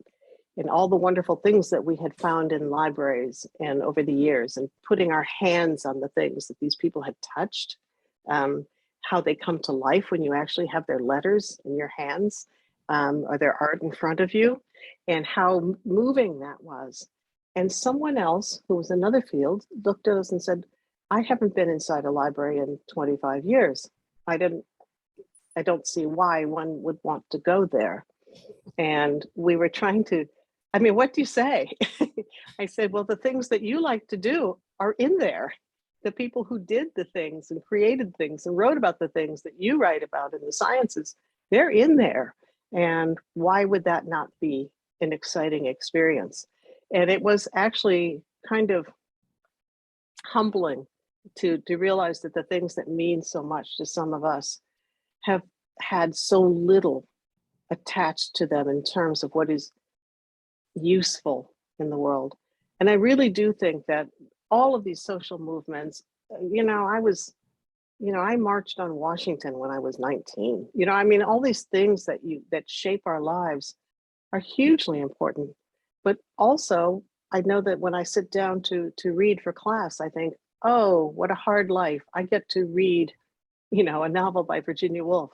and all the wonderful things that we had found in libraries and over the years, and putting our hands on the things that these people had touched, how they come to life when you actually have their letters in your hands, or their art in front of you, and how moving that was. And someone else who was another field looked at us and said, I haven't been inside a library in 25 years. I don't see why one would want to go there. And we were trying to, I mean, what do you say? I said, well, the things that you like to do are in there. The people who did the things and created things and wrote about the things that you write about in the sciences, they're in there. And why would that not be an exciting experience? And it was actually kind of humbling to realize that the things that mean so much to some of us have had so little attached to them in terms of what is useful in the world. And I really do think that all of these social movements, I marched on Washington when I was 19. I mean, all these things that shape our lives are hugely important. But also, I know that when I sit down to read for class, I think, oh, what a hard life. I get to read, a novel by Virginia Woolf.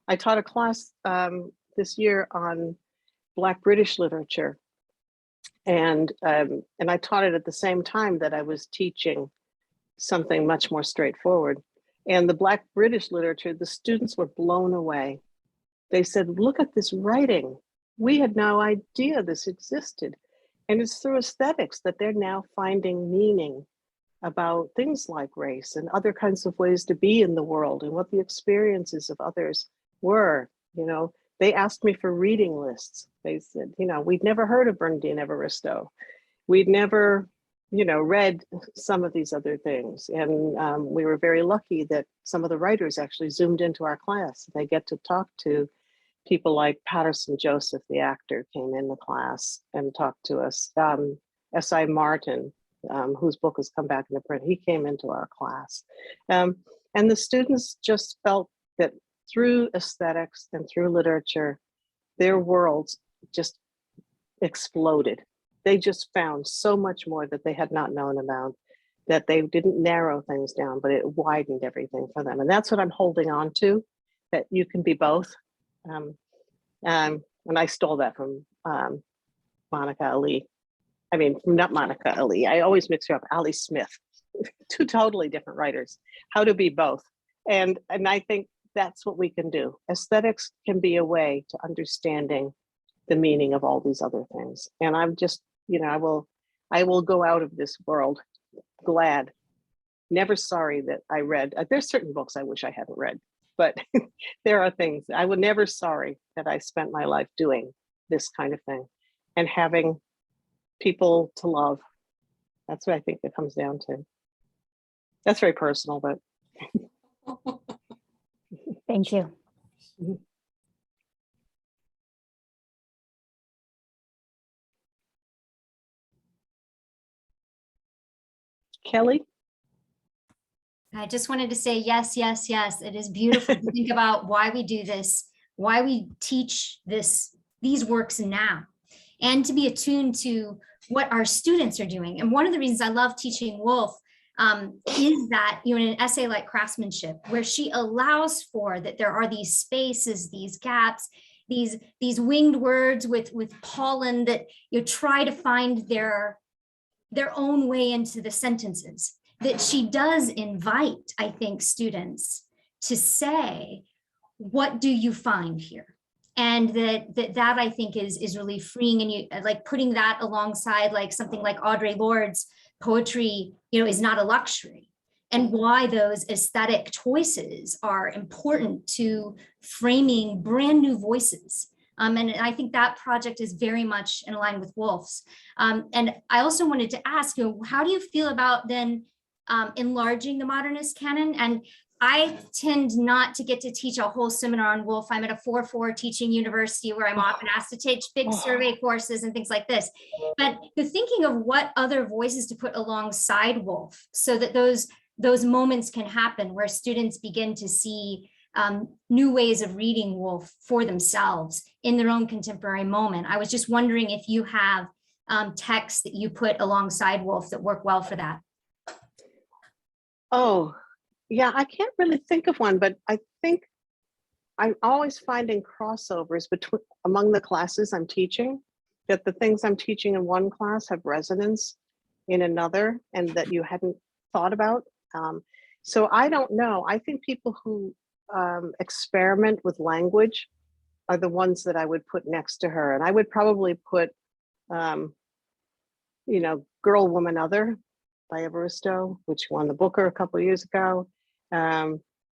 I taught a class this year on Black British literature. And I taught it at the same time that I was teaching something much more straightforward. And the Black British literature, the students were blown away. They said, look at this writing. We had no idea this existed. And it's through aesthetics that they're now finding meaning about things like race and other kinds of ways to be in the world and what the experiences of others were. They asked me for reading lists. They said, we'd never heard of Bernardine Evaristo. We'd never, read some of these other things. And we were very lucky that some of the writers actually zoomed into our class. They get to talk to people like Patterson Joseph, the actor, came in the class and talked to us. S.I. Martin, whose book has come back into print, he came into our class. And the students just felt that through aesthetics and through literature, their worlds just exploded. They just found so much more that they had not known about, that they didn't narrow things down, but it widened everything for them. And that's what I'm holding on to, that you can be both. And I stole that from Monica Ali. I mean, not Monica Ali. I always mix her up. Ali Smith, two totally different writers. How to be both. And I think that's what we can do. Aesthetics can be a way to understanding the meaning of all these other things. And I'm just, I will go out of this world glad, never sorry that I read. There's certain books I wish I hadn't read, but there are things I was never sorry that I spent my life doing this kind of thing and having people to love. That's what I think it comes down to. That's very personal, but. Thank you. Kelly? I just wanted to say yes, yes, yes. It is beautiful to think about why we do this, why we teach these works now, and to be attuned to what our students are doing. And one of the reasons I love teaching Woolf is that, in an essay like Craftsmanship, where she allows for that there are these spaces, these gaps, these winged words with pollen that try to find their own way into the sentences, that she does invite, I think, students to say, what do you find here? And that I think is really freeing, and you like putting that alongside like something like Audre Lorde's poetry, is not a luxury, and why those aesthetic choices are important to framing brand new voices. And I think that project is very much in line with Woolf's. And I also wanted to ask, how do you feel about then enlarging the modernist canon? And I tend not to get to teach a whole seminar on Woolf. I'm at a 4-4 teaching university where I'm often asked to teach big survey courses and things like this. But the thinking of what other voices to put alongside Woolf, so that those those moments can happen where students begin to see new ways of reading Woolf for themselves in their own contemporary moment. I was just wondering if you have texts that you put alongside Woolf that work well for that. Oh, yeah, I can't really think of one, but I think I'm always finding crossovers between among the classes I'm teaching, that the things I'm teaching in one class have resonance in another and that you hadn't thought about. So I don't know. I think people who experiment with language are the ones that I would put next to her. And I would probably put, you know, Girl, Woman, Other by Evaristo, which won the Booker a couple of years ago.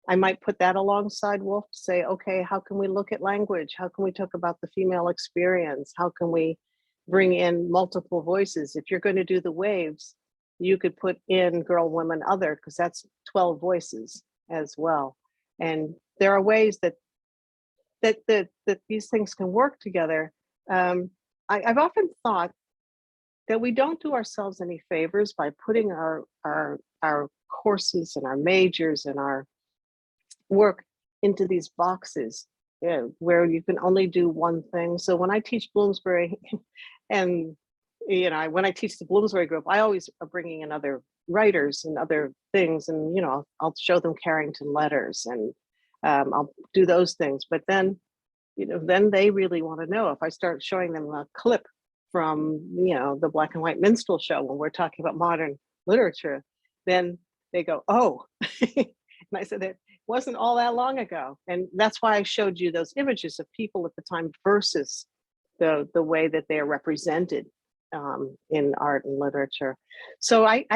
I might put that alongside Woolf to say, okay, how can we look at language? How can we talk about the female experience? How can we bring in multiple voices? If you're going to do the waves, you could put in Girl, Woman, Other, because that's 12 voices as well. And there are ways that these things can work together. I've often thought that we don't do ourselves any favors by putting our courses and our majors and our work into these boxes, where you can only do one thing. So when I teach Bloomsbury, and you know, when I teach the Bloomsbury group, I always are bringing in other writers and other things, and you know, I'll show them Carrington letters, and I'll do those things. But then, you know, then they really want to know. If I start showing them a clip from, you know, the Black and White Minstrel Show when we're talking about modern literature, then they go, oh. And I said, it wasn't all that long ago. And that's why I showed you those images of people at the time versus the way that they are represented in art and literature. So I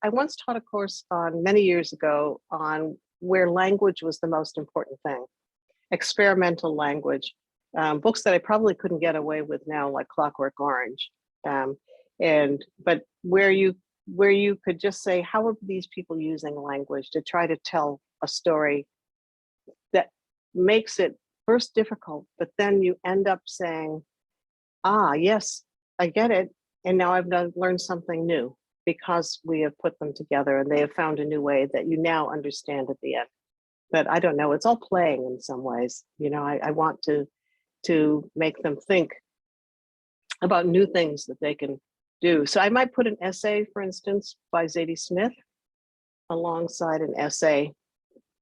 once taught a course on many years ago on where language was the most important thing, experimental language, books that I probably couldn't get away with now, like Clockwork Orange, but where you could just say, how are these people using language to try to tell a story that makes it first difficult, but then you end up saying, ah, yes, I get it. And now I've learned something new because we have put them together and they have found a new way that you now understand at the end. But I don't know, it's all playing in some ways. You know, I want to make them think about new things that they can do. So I might put an essay, for instance, by Zadie Smith alongside an essay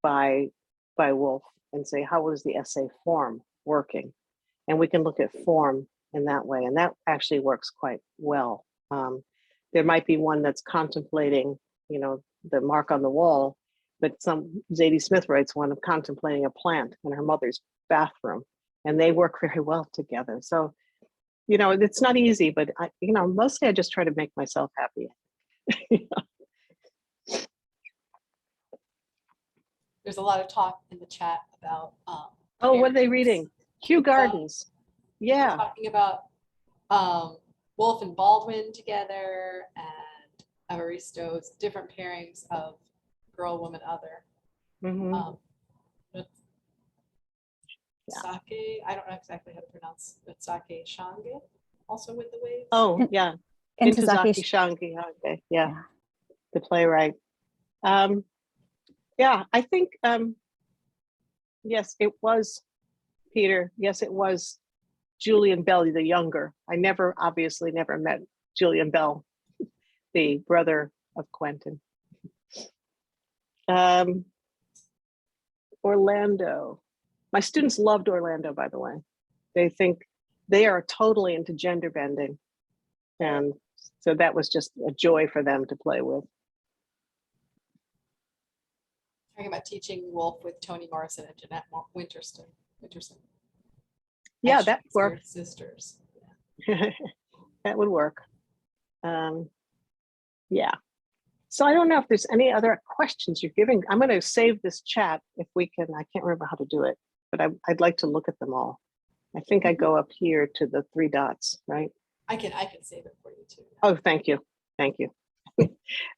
by Woolf and say, how was the essay form working? And we can look at form in that way. And that actually works quite well. There might be one that's contemplating, you know, the mark on the wall, but Zadie Smith writes one of contemplating a plant in her mother's bathroom, and they work very well together. So, you know, it's not easy, but you know, mostly I just try to make myself happy. There's a lot of talk in the chat about Oh, what are they parents. reading? Kew Gardens. People Yeah. talking about Woolf and Baldwin together, and Evaristo's different pairings of Girl, Woman, Other. Mhm. Sake, I don't know exactly how to pronounce, but Sake Shange, also with the waves. Oh, yeah. Intozaki Intozaki Shange. Okay. Yeah. The playwright. Yeah, I think, yes, it was Peter. Yes, it was Julian Bell, the younger. I obviously never met Julian Bell, the brother of Quentin. Orlando. My students loved Orlando, by the way. They think they are totally into gender bending. And so that was just a joy for them to play with. Talking about teaching Woolf with Toni Morrison and Jeanette Winterson. Yeah, As that worked. Shakespeare's sisters. That would work. Yeah. So I don't know if there's any other questions you're giving. I'm going to save this chat if we can. I can't remember how to do it, but I'd like to look at them all. I think I go up here to the 3 dots, right? I can save it for you too. Oh, thank you. Thank you.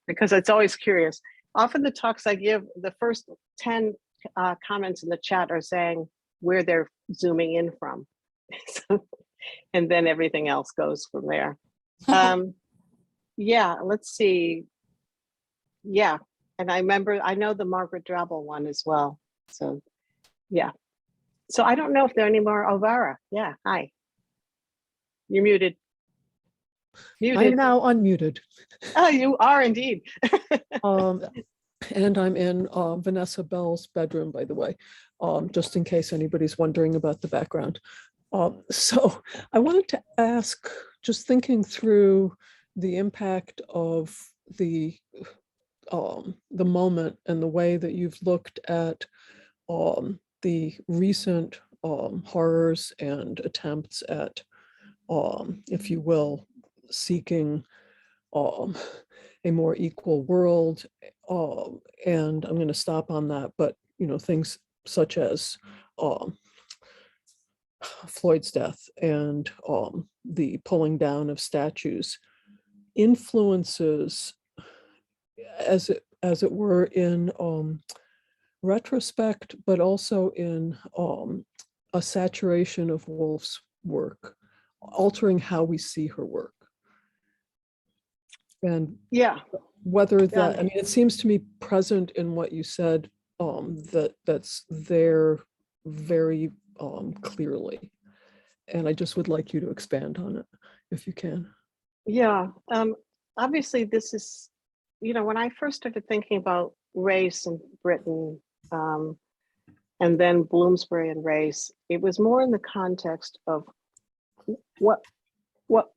Because it's always curious. Often the talks I give, the first 10 comments in the chat are saying where they're zooming in from. And then everything else goes from there. Yeah, let's see. Yeah, And I know the Margaret Drabble one as well. So yeah. So I don't know if there are any more. Ovara. Yeah, hi. You're muted. I'm now unmuted. Oh, you are indeed. And I'm in Vanessa Bell's bedroom, by the way, just in case anybody's wondering about the background. So I wanted to ask, just thinking through the impact of the moment and the way that you've looked at the recent horrors and attempts at, if you will, seeking a more equal world. And I'm going to stop on that, but things such as Floyd's death and the pulling down of statues influences, as it were, in retrospect, but also in a saturation of Woolf's work, altering how we see her work. And yeah, whether that, I mean, it seems to me present in what you said, that's there very clearly. And I just would like you to expand on it, if you can. Yeah, obviously this is, when I first started thinking about race in Britain, and then Bloomsbury and race, it was more in the context of what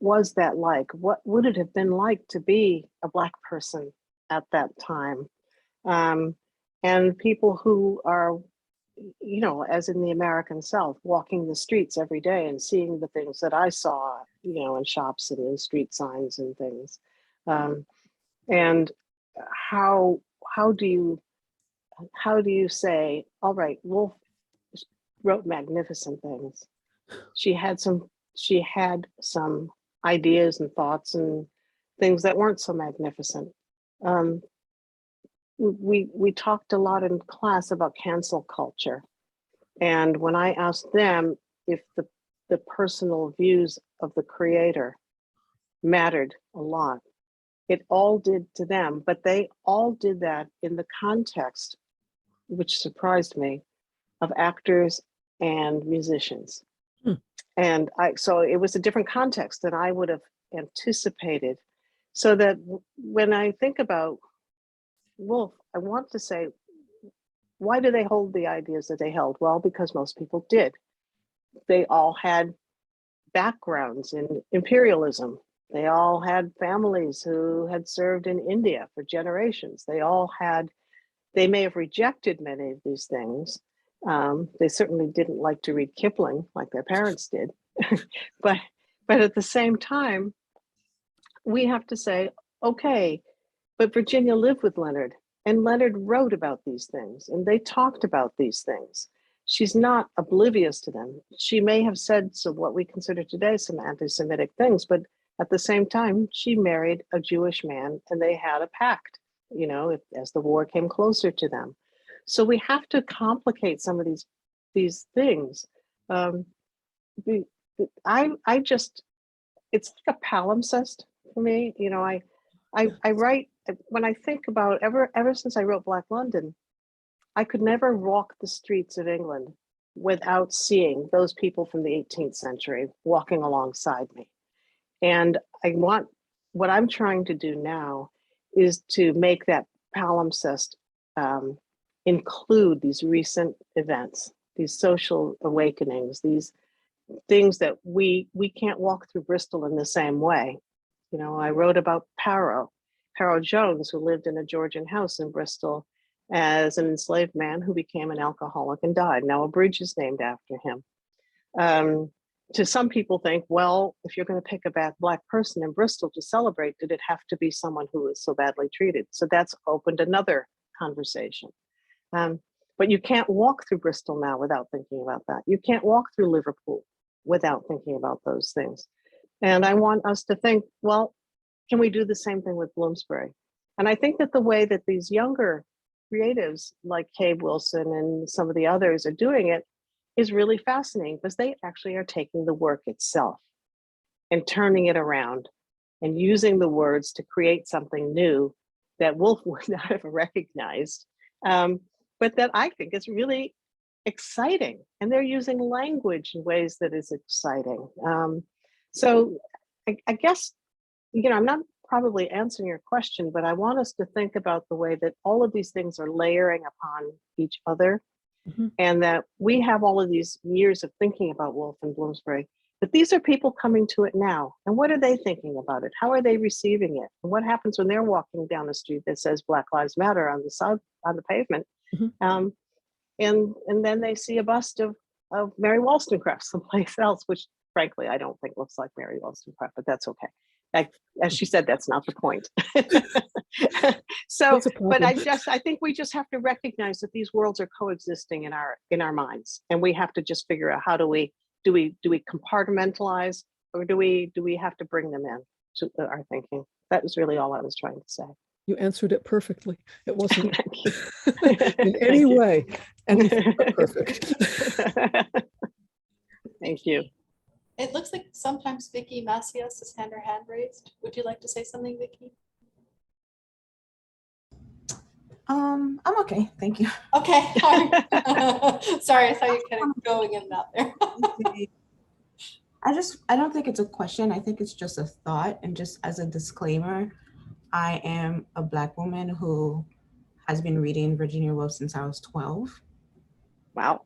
was that like? What would it have been like to be a Black person at that time? And people who are, as in the American South, walking the streets every day and seeing the things that I saw, in shops and in street signs and things. And how do you say, all right, Woolf wrote magnificent things. She had some ideas and thoughts and things that weren't so magnificent. We talked a lot in class about cancel culture. And when I asked them if the personal views of the creator mattered a lot, it all did to them, but they all did that in the context, which surprised me, of actors and musicians. And so it was a different context than I would have anticipated. So that when I think about Woolf, I want to say, why do they hold the ideas that they held? Well, because most people did. They all had backgrounds in imperialism. They all had families who had served in India for generations. They may have rejected many of these things. They certainly didn't like to read Kipling like their parents did. but at the same time, we have to say, okay, but Virginia lived with Leonard, and Leonard wrote about these things, and they talked about these things. She's not oblivious to them. She may have said what we consider today some anti-Semitic things, but at the same time, she married a Jewish man and they had a pact, as the war came closer to them. So we have to complicate some of these things. It's like a palimpsest for me. I write, when I think about ever since I wrote Black London, I could never walk the streets of England without seeing those people from the 18th century walking alongside me. And what I'm trying to do now is to make that palimpsest include these recent events, these social awakenings, these things that we can't walk through Bristol in the same way. I wrote about Parrow Jones, who lived in a Georgian house in Bristol as an enslaved man who became an alcoholic and died. Now a bridge is named after him. To some people think, well, if you're going to pick a Black person in Bristol to celebrate, did it have to be someone who was so badly treated? So that's opened another conversation. But you can't walk through Bristol now without thinking about that. You can't walk through Liverpool without thinking about those things. And I want us to think, well, can we do the same thing with Bloomsbury? And I think that the way that these younger creatives like Kabe Wilson and some of the others are doing it is really fascinating, because they actually are taking the work itself and turning it around and using the words to create something new that Woolf would not have recognized, but that I think is really exciting. And they're using language in ways that is exciting. So I guess, I'm not probably answering your question, but I want us to think about the way that all of these things are layering upon each other, and that we have all of these years of thinking about Woolf and Bloomsbury, but these are people coming to it now. And what are they thinking about it? How are they receiving it? And what happens when they're walking down the street that says Black Lives Matter on the side, on the pavement? And then they see a bust of Mary Wollstonecraft someplace else, which frankly, I don't think looks like Mary Wollstonecraft, but that's okay. As she said, that's not the point. So, but I think we just have to recognize that these worlds are coexisting in our minds, and we have to just figure out how do we compartmentalize, or do we have to bring them in to our thinking? That was really all I was trying to say. You answered it perfectly. It wasn't Thank you. in any way anything but perfect. Thank you. It looks like sometimes Vicky Macias has had her hand raised. Would you like to say something, Vicky? I'm okay, thank you. Okay. Sorry, I thought you were kind of going in and out there. I don't think it's a question. I think it's just a thought. And just as a disclaimer, I am a Black woman who has been reading Virginia Woolf since I was 12. Wow.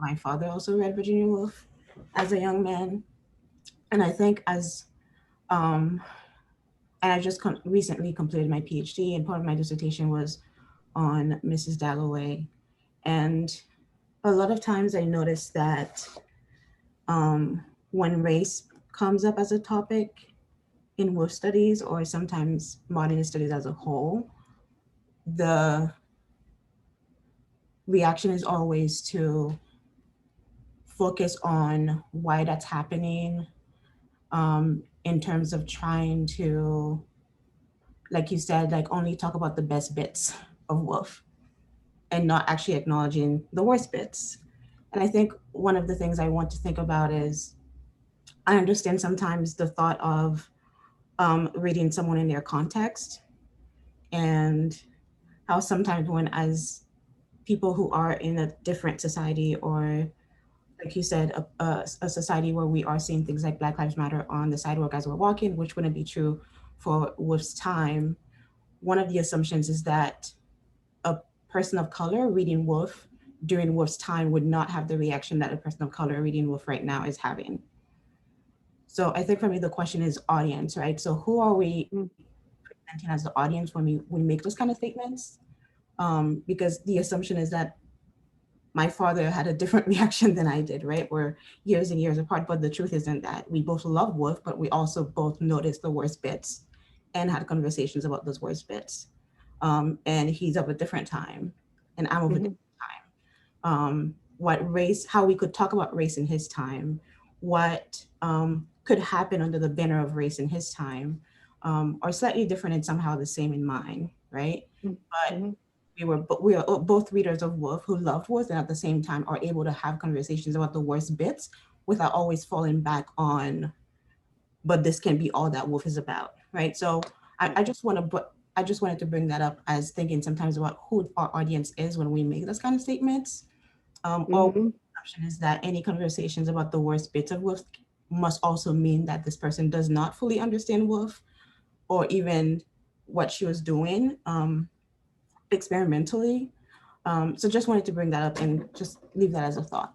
My father also read Virginia Woolf as a young man. And I think and I just recently completed my PhD, and part of my dissertation was on Mrs. Dalloway. And a lot of times I noticed that when race comes up as a topic in Woolf studies, or sometimes modernist studies as a whole, the reaction is always to focus on why that's happening, in terms of trying to, like you said, like only talk about the best bits of Woolf and not actually acknowledging the worst bits. And I think one of the things I want to think about is, I understand sometimes the thought of reading someone in their context, and how sometimes when, as people who are in a different society, or like you said, a society where we are seeing things like Black Lives Matter on the sidewalk as we're walking, which wouldn't be true for Woolf's time. One of the assumptions is that a person of color reading Woolf during Woolf's time would not have the reaction that a person of color reading Woolf right now is having. So I think for me, the question is audience, right? So who are we presenting as the audience when we make those kind of statements? Because the assumption is that my father had a different reaction than I did, right? We're years and years apart, but the truth isn't that. We both love Woolf, but we also both noticed the worst bits and had conversations about those worst bits. And he's of a different time, and I'm of a different time. What race, how we could talk about race in his time, what could happen under the banner of race in his time, are slightly different and somehow the same in mine, right? But we are both readers of Woolf who loved Woolf, and at the same time are able to have conversations about the worst bits without always falling back on, but this can be all that Woolf is about, right? So I just wanted to bring that up as thinking sometimes about who our audience is when we make those kind of statements. Or the assumption is that any conversations about the worst bits of Woolf must also mean that this person does not fully understand Woolf, or even what she was doing experimentally. So just wanted to bring that up and just leave that as a thought.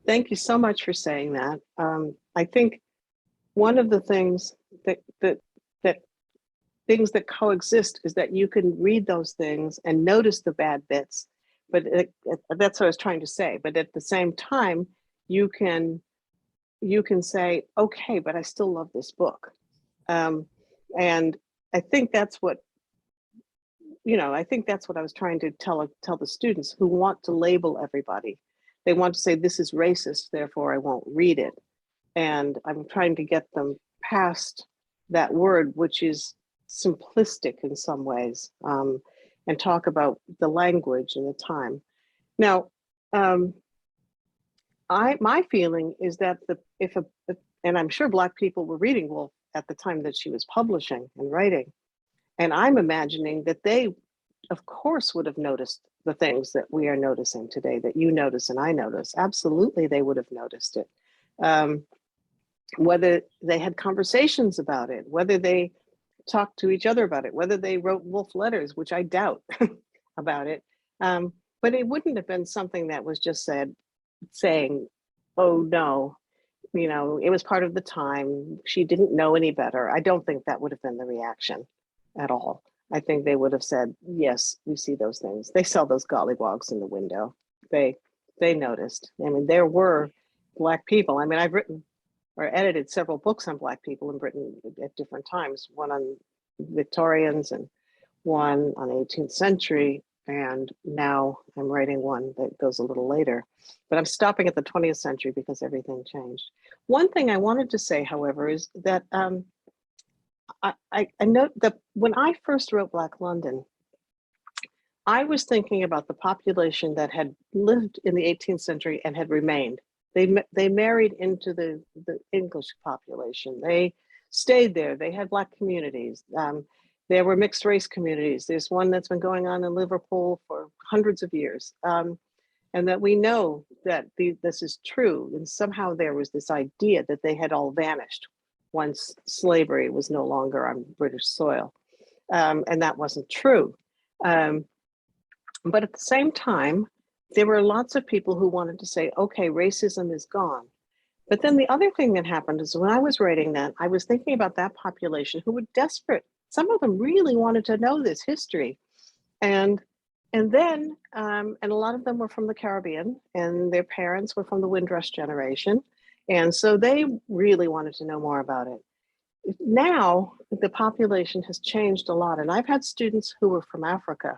Thank you so much for saying that. I think one of the things that things that coexist is that you can read those things and notice the bad bits, but that's what I was trying to say. But at the same time, you can say, okay, but I still love this book. And I think that's what, I think that's what I was trying to tell the students who want to label everybody. They want to say, this is racist, therefore I won't read it. And I'm trying to get them past that word, which is simplistic in some ways, and talk about the language and the time. Now, my feeling is that and I'm sure Black people were reading Woolf at the time that she was publishing and writing, And I'm imagining that they, of course, would have noticed the things that we are noticing today, that you notice and I notice. Absolutely, they would have noticed it. Whether they had conversations about it, whether they talked to each other about it, whether they wrote Woolf letters, which I doubt about it. But it wouldn't have been something that was just saying, oh no, you know, it was part of the time. She didn't know any better. I don't think that would have been the reaction at all. I think they would have said, yes, we see those things. They saw those gollywogs in the window. They noticed. I mean, there were Black people. I mean, I've written or edited several books on Black people in Britain at different times, one on Victorians and one on the 18th century. And now I'm writing one that goes a little later, but I'm stopping at the 20th century because everything changed. One thing I wanted to say, however, is that I note that when I first wrote Black London, I was thinking about the population that had lived in the 18th century and had remained. They married into the English population. They stayed there. They had Black communities. There were mixed race communities. There's one that's been going on in Liverpool for hundreds of years. And that we know that this is true. And somehow there was this idea that they had all vanished once slavery was no longer on British soil. And that wasn't true. But at the same time, there were lots of people who wanted to say, okay, racism is gone. But then the other thing that happened is when I was writing that, I was thinking about that population who were desperate. Some of them really wanted to know this history. And then a lot of them were from the Caribbean, and their parents were from the Windrush generation. And so they really wanted to know more about it. Now, the population has changed a lot. And I've had students who were from Africa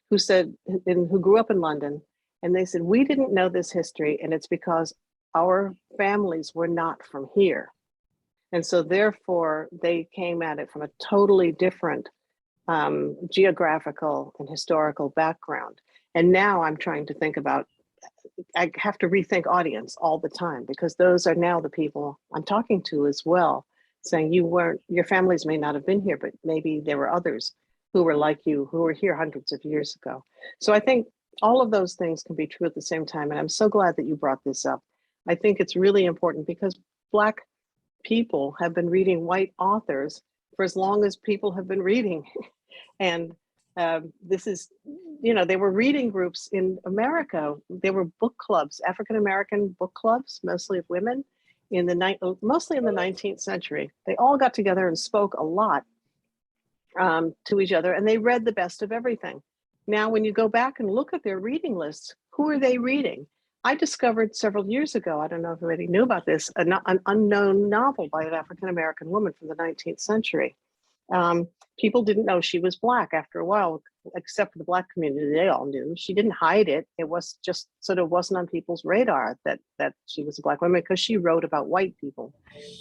who said, and who grew up in London, and they said, we didn't know this history, and it's because our families were not from here. And so therefore, they came at it from a totally different geographical and historical background. And now I'm trying to think about, I have to rethink audience all the time, because those are now the people I'm talking to as well, saying your families may not have been here, but maybe there were others who were like you, who were here hundreds of years ago. So I think all of those things can be true at the same time. And I'm so glad that you brought this up. I think it's really important because Black people have been reading white authors for as long as people have been reading. And this is, you know, there were reading groups in America. There were book clubs, African-American book clubs, mostly of women, mostly in the 19th century. They all got together and spoke a lot to each other, and they read the best of everything. Now, when you go back and look at their reading lists, who are they reading? I discovered several years ago, I don't know if anybody knew about this, an unknown novel by an African-American woman from the 19th century. People didn't know she was Black after a while, except for the Black community, they all knew. She didn't hide it. It was just sort of wasn't on people's radar that she was a Black woman, because she wrote about white people.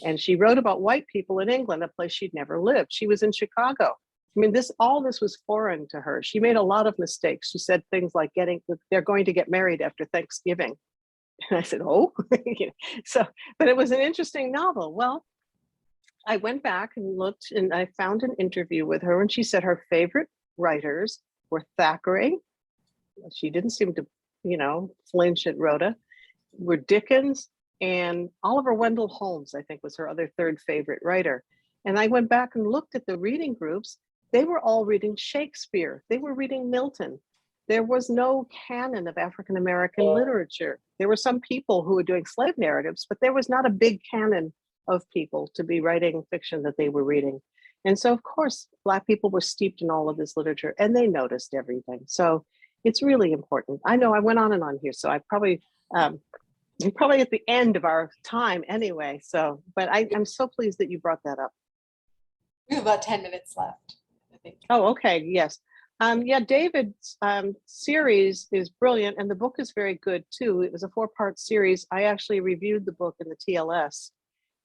And she wrote about white people in England, a place she'd never lived. She was in Chicago. I mean, all this was foreign to her. She made a lot of mistakes. She said things like they're going to get married after Thanksgiving. And I said, oh, but it was an interesting novel. Well, I went back and looked, and I found an interview with her, and she said her favorite writers were Thackeray. She didn't seem to, flinch at Rhoda. Were Dickens, and Oliver Wendell Holmes, I think, was her other third favorite writer. And I went back and looked at the reading groups. They were all reading Shakespeare. They were reading Milton. There was no canon of African-American literature. There were some people who were doing slave narratives, but there was not a big canon of people to be writing fiction that they were reading. And so, of course, Black people were steeped in all of this literature, and they noticed everything. So it's really important. I know I went on and on here, so I probably, we're probably at the end of our time anyway. So, but I'm so pleased that you brought that up. We have about 10 minutes left, I think. Oh, okay, yes. David's series is brilliant, and the book is very good too. It was a 4-part series. I actually reviewed the book in the TLS,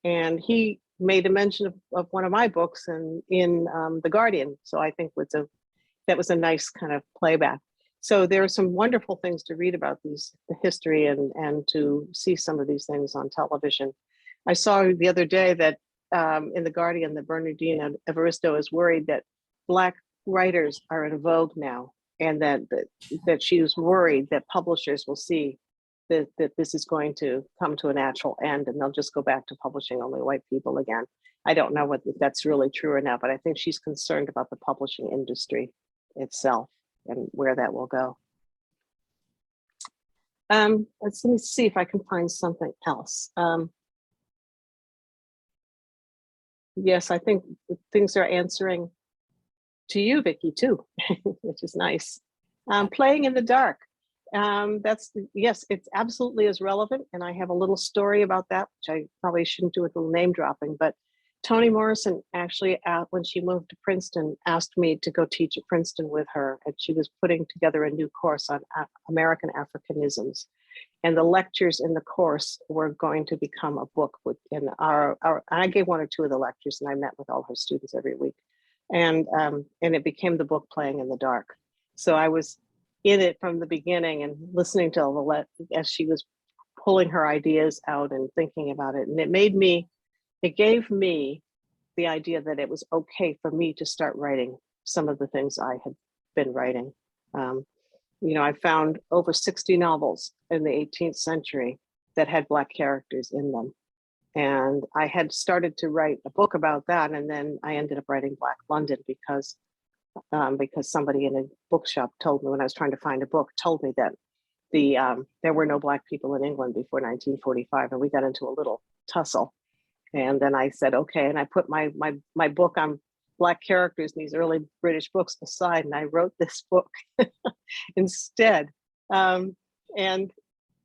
and he made a mention of one of my books in The Guardian. So I think that was a nice kind of playback. So there are some wonderful things to read about the history and to see some of these things on television. I saw the other day that in The Guardian, that Bernardine Evaristo is worried that Black writers are in vogue now, and that she was worried that publishers will see that this is going to come to a natural end and they'll just go back to publishing only white people again. I don't know whether that's really true or not, but I think she's concerned about the publishing industry itself and where that will go. Let me see if I can find something else. Yes, I think things are answering to you, Vicki, too, which is nice. Playing in the dark. Yes, it's absolutely as relevant. And I have a little story about that, which I probably shouldn't do with a little name dropping, but Toni Morrison actually, when she moved to Princeton, asked me to go teach at Princeton with her. And she was putting together a new course on American Africanisms. And the lectures in the course were going to become a book. I gave one or two of the lectures, and I met with all her students every week. And it became the book Playing in the Dark. So I was in it from the beginning and listening to all as she was pulling her ideas out and thinking about it. And it gave me the idea that it was okay for me to start writing some of the things I had been writing. I found over 60 novels in the 18th century that had Black characters in them. And I had started to write a book about that. And then I ended up writing Black London because somebody in a bookshop told me, when I was trying to find a book, told me that there were no Black people in England before 1945. And we got into a little tussle. And then I said, okay. And I put my book on Black characters in these early British books aside, and I wrote this book instead. And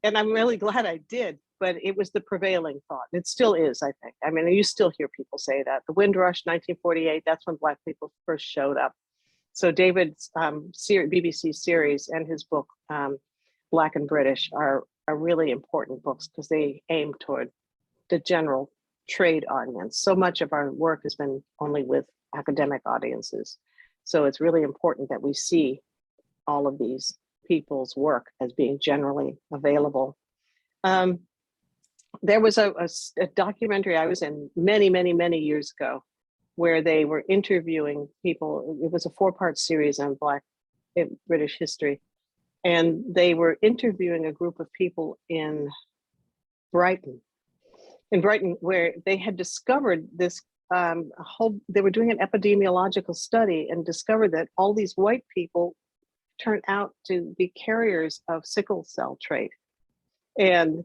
I'm really glad I did, but it was the prevailing thought. It still is, I think. I mean, you still hear people say that. The Windrush, 1948, that's when Black people first showed up. So David's BBC series and his book, Black and British, are really important books because they aim toward the general trade audience. So much of our work has been only with academic audiences. So it's really important that we see all of these people's work as being generally available. There was a documentary I was in many years ago where they were interviewing people. It was a 4-part series on Black British history. And they were interviewing a group of people in Brighton, where they had discovered this they were doing an epidemiological study and discovered that all these white people turned out to be carriers of sickle cell trait. And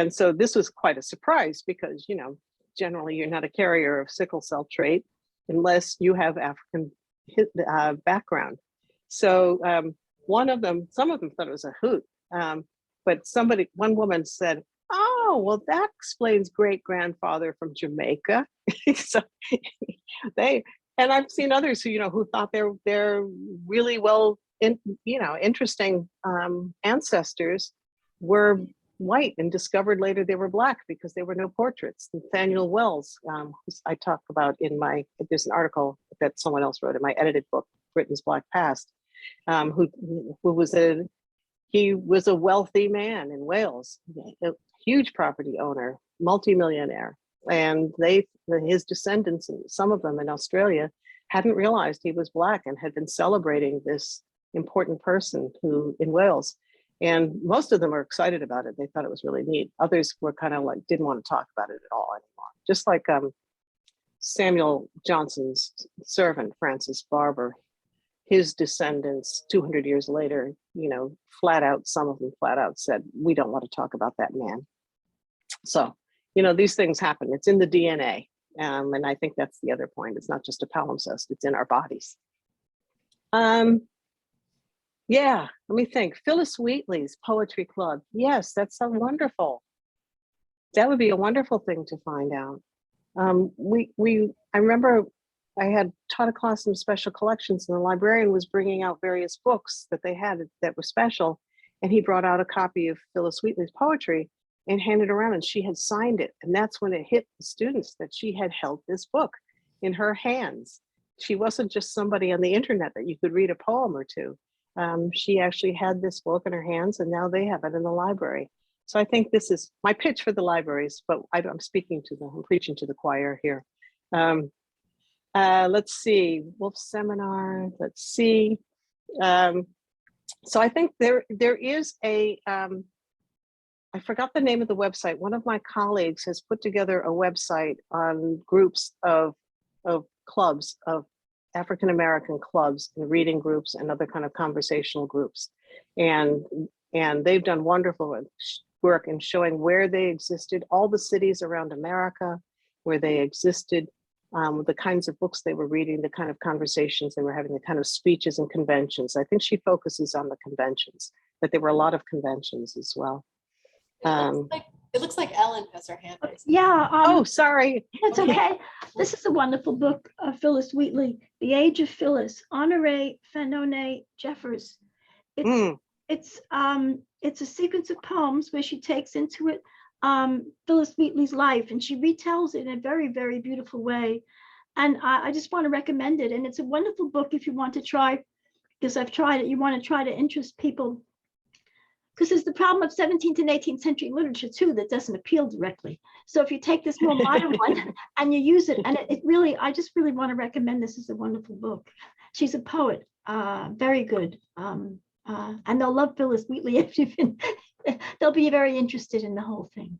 so this was quite a surprise because, generally you're not a carrier of sickle cell trait unless you have African background. So some of them thought it was a hoot, but one woman said, oh, well, that explains great-grandfather from Jamaica. So and I've seen others who thought they're really interesting ancestors were white and discovered later they were Black because there were no portraits. Nathaniel Wells, I talk about there's an article that someone else wrote in my edited book, Britain's Black Past, he was a wealthy man in Wales, a huge property owner, multimillionaire. And his descendants, and some of them in Australia, hadn't realized he was Black and had been celebrating this important person in Wales. And most of them were excited about it. They thought it was really neat. Others were kind of like, didn't want to talk about it at all anymore. Just like Samuel Johnson's servant, Francis Barber, his descendants 200 years later, some of them flat out said, we don't want to talk about that man. So, these things happen. It's in the DNA. And I think that's the other point. It's not just a palimpsest, it's in our bodies. Yeah, let me think. Phyllis Wheatley's Poetry Club. Yes, that's so wonderful. That would be a wonderful thing to find out. I remember I had taught a class in special collections, and the librarian was bringing out various books that they had that were special. And he brought out a copy of Phyllis Wheatley's poetry and handed it around, and she had signed it. And that's when it hit the students that she had held this book in her hands. She wasn't just somebody on the internet that you could read a poem or two. She actually had this book in her hands, and now they have it in the library. So I think this is my pitch for the libraries, but I'm preaching to the choir here. Let's see, Woolf seminar, let's see. So I think there is a, I forgot the name of the website. One of my colleagues has put together a website on groups of clubs, of African-American clubs and reading groups and other kind of conversational groups. And they've done wonderful work in showing where they existed, all the cities around America, where they existed, the kinds of books they were reading, the kind of conversations they were having, the kind of speeches and conventions. I think she focuses on the conventions, but there were a lot of conventions as well. It looks like Ellen has her hand raised. Yeah. Oh, sorry. It's okay. This is a wonderful book of Phyllis Wheatley, The Age of Phyllis, Honoré Fanone Jeffers. It's a sequence of poems where she takes into it Phyllis Wheatley's life, and she retells it in a very, very beautiful way. And I just want to recommend it. And it's a wonderful book if you want to try, because I've tried it, you want to try to interest people. Because there's the problem of 17th and 18th century literature too that doesn't appeal directly. So if you take this more modern one and you use it, and it really, I just really want to recommend this as a wonderful book. She's a poet, very good. And they'll love Phyllis Wheatley if you've been, they'll be very interested in the whole thing.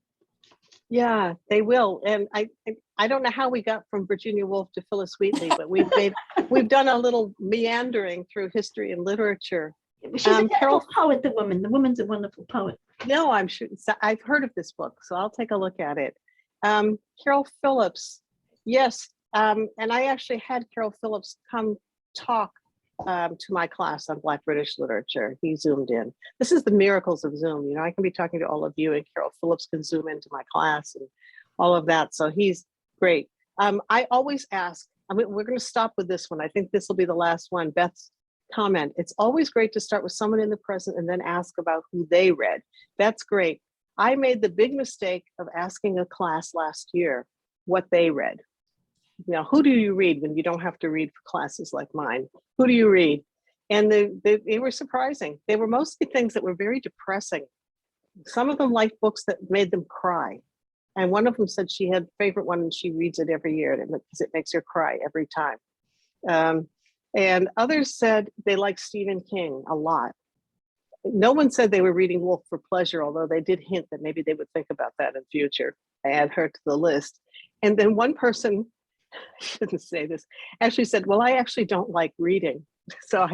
Yeah, they will. And I don't know how we got from Virginia Woolf to Phyllis Wheatley, but we've done a little meandering through history and literature. She's a wonderful poet, the woman. The woman's a wonderful poet. No, I'm sure. I've heard of this book, so I'll take a look at it. Carol Phillips, yes. And I actually had Carol Phillips come talk to my class on Black British literature. He zoomed in. This is the miracles of Zoom. You know, I can be talking to all of you and Carol Phillips can zoom into my class and all of that. So he's great. I always ask, I mean, we're going to stop with this one. I think this will be the last one. Beth's comment. It's always great to start with someone in the present and then ask about who they read. That's great. I made the big mistake of asking a class last year what they read. You know, who do you read when you don't have to read for classes like mine? Who do you read? And they were surprising. They were mostly things that were very depressing. Some of them liked books that made them cry. And one of them said she had a favorite one and she reads it every year because it makes her cry every time. And others said they like Stephen King a lot. No one said they were reading Woolf for pleasure, although they did hint that maybe they would think about that in future. Add her to the list. And then one person, I shouldn't say this, actually said, well, I actually don't like reading. So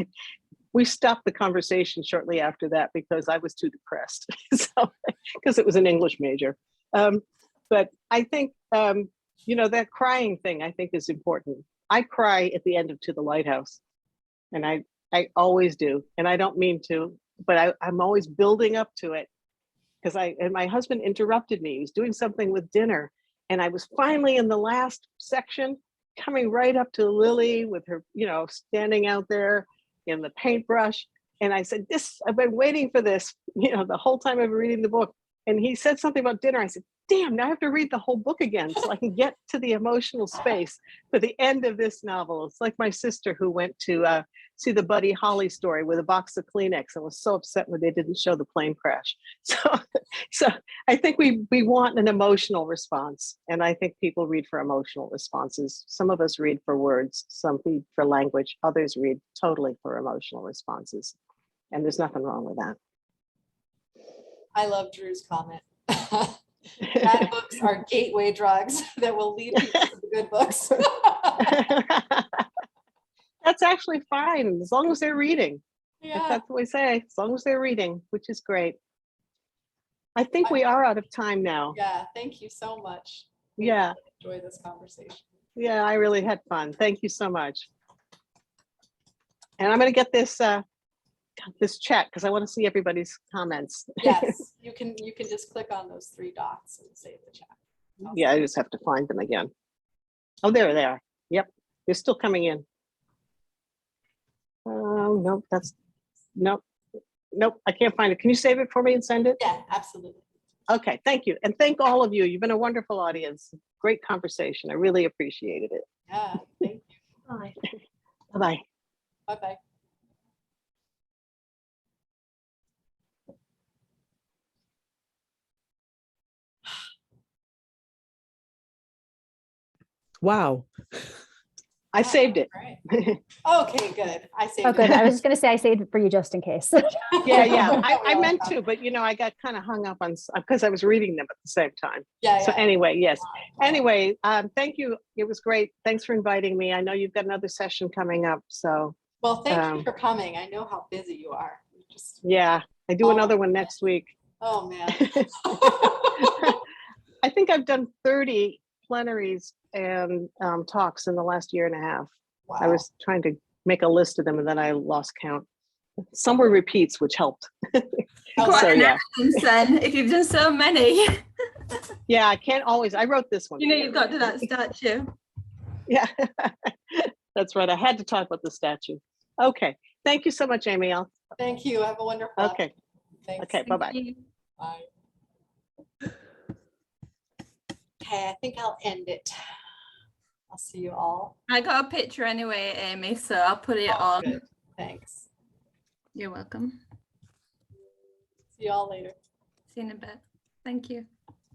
we stopped the conversation shortly after that because I was too depressed. So, because it was an English major. But I think, you know, that crying thing I think is important. I cry at the end of To the Lighthouse, and I always do, and I don't mean to, but I'm always building up to it because my husband interrupted me. He was doing something with dinner, and I was finally in the last section, coming right up to Lily with her, you know, standing out there in the paintbrush, and I said, I've been waiting for this, you know, the whole time I've been reading the book. And he said something about dinner. I said, damn, now I have to read the whole book again so I can get to the emotional space for the end of this novel. It's like my sister who went to see the Buddy Holly story with a box of Kleenex and was so upset when they didn't show the plane crash. So I think we want an emotional response. And I think people read for emotional responses. Some of us read for words, some read for language, others read totally for emotional responses. And there's nothing wrong with that. I love Drew's comment. Bad books are gateway drugs that will lead people to the good books. That's actually fine, as long as they're reading. Yeah. That's what we say, as long as they're reading, which is great. I think we are out of time now. Yeah, thank you so much. Yeah. Enjoy this conversation. Yeah, I really had fun. Thank you so much. And I'm going to get this chat because I want to see everybody's comments. Yes, you can just click on those three dots and save the chat. Yeah, I just have to find them again. Oh, there they are. Yep, they're still coming in. Oh, no, nope, I can't find it. Can you save it for me and send it? Yeah, absolutely. Okay, thank you. And thank all of you. You've been a wonderful audience. Great conversation. I really appreciated it. Yeah, thank you. Bye. Bye-bye. Bye-bye. Wow. I saved it. Great. Okay, good. I saved Oh, good. it. I was just going to say I saved it for you just in case. Yeah. We I all meant have. to, but I got kind of hung up on because I was reading them at the same time. Yeah. So yeah. anyway, yes. Anyway, thank you. It was great. Thanks for inviting me. I know you've got another session coming up. So Well, thank you for coming. I know how busy you are. Just, yeah, I do another one next week. oh man. I think I've done 30 plenaries and talks in the last year and a half. Wow. I was trying to make a list of them and then I lost count. Some were repeats, which helped. Oh, So yeah. Then, if you've done so many, Yeah, I can't always. I wrote this one. you've got to that statue. Yeah, that's right. I had to talk about the statue. Okay. Thank you so much, Amy. Thank you. Have a wonderful Okay. Thanks. Okay. Bye-bye. Bye. Okay, I think I'll end it. I'll see you all. I got a picture anyway, Amy, so I'll put it Oh, on. good. Thanks. You're welcome. See you all later. See you in a bit. Thank you.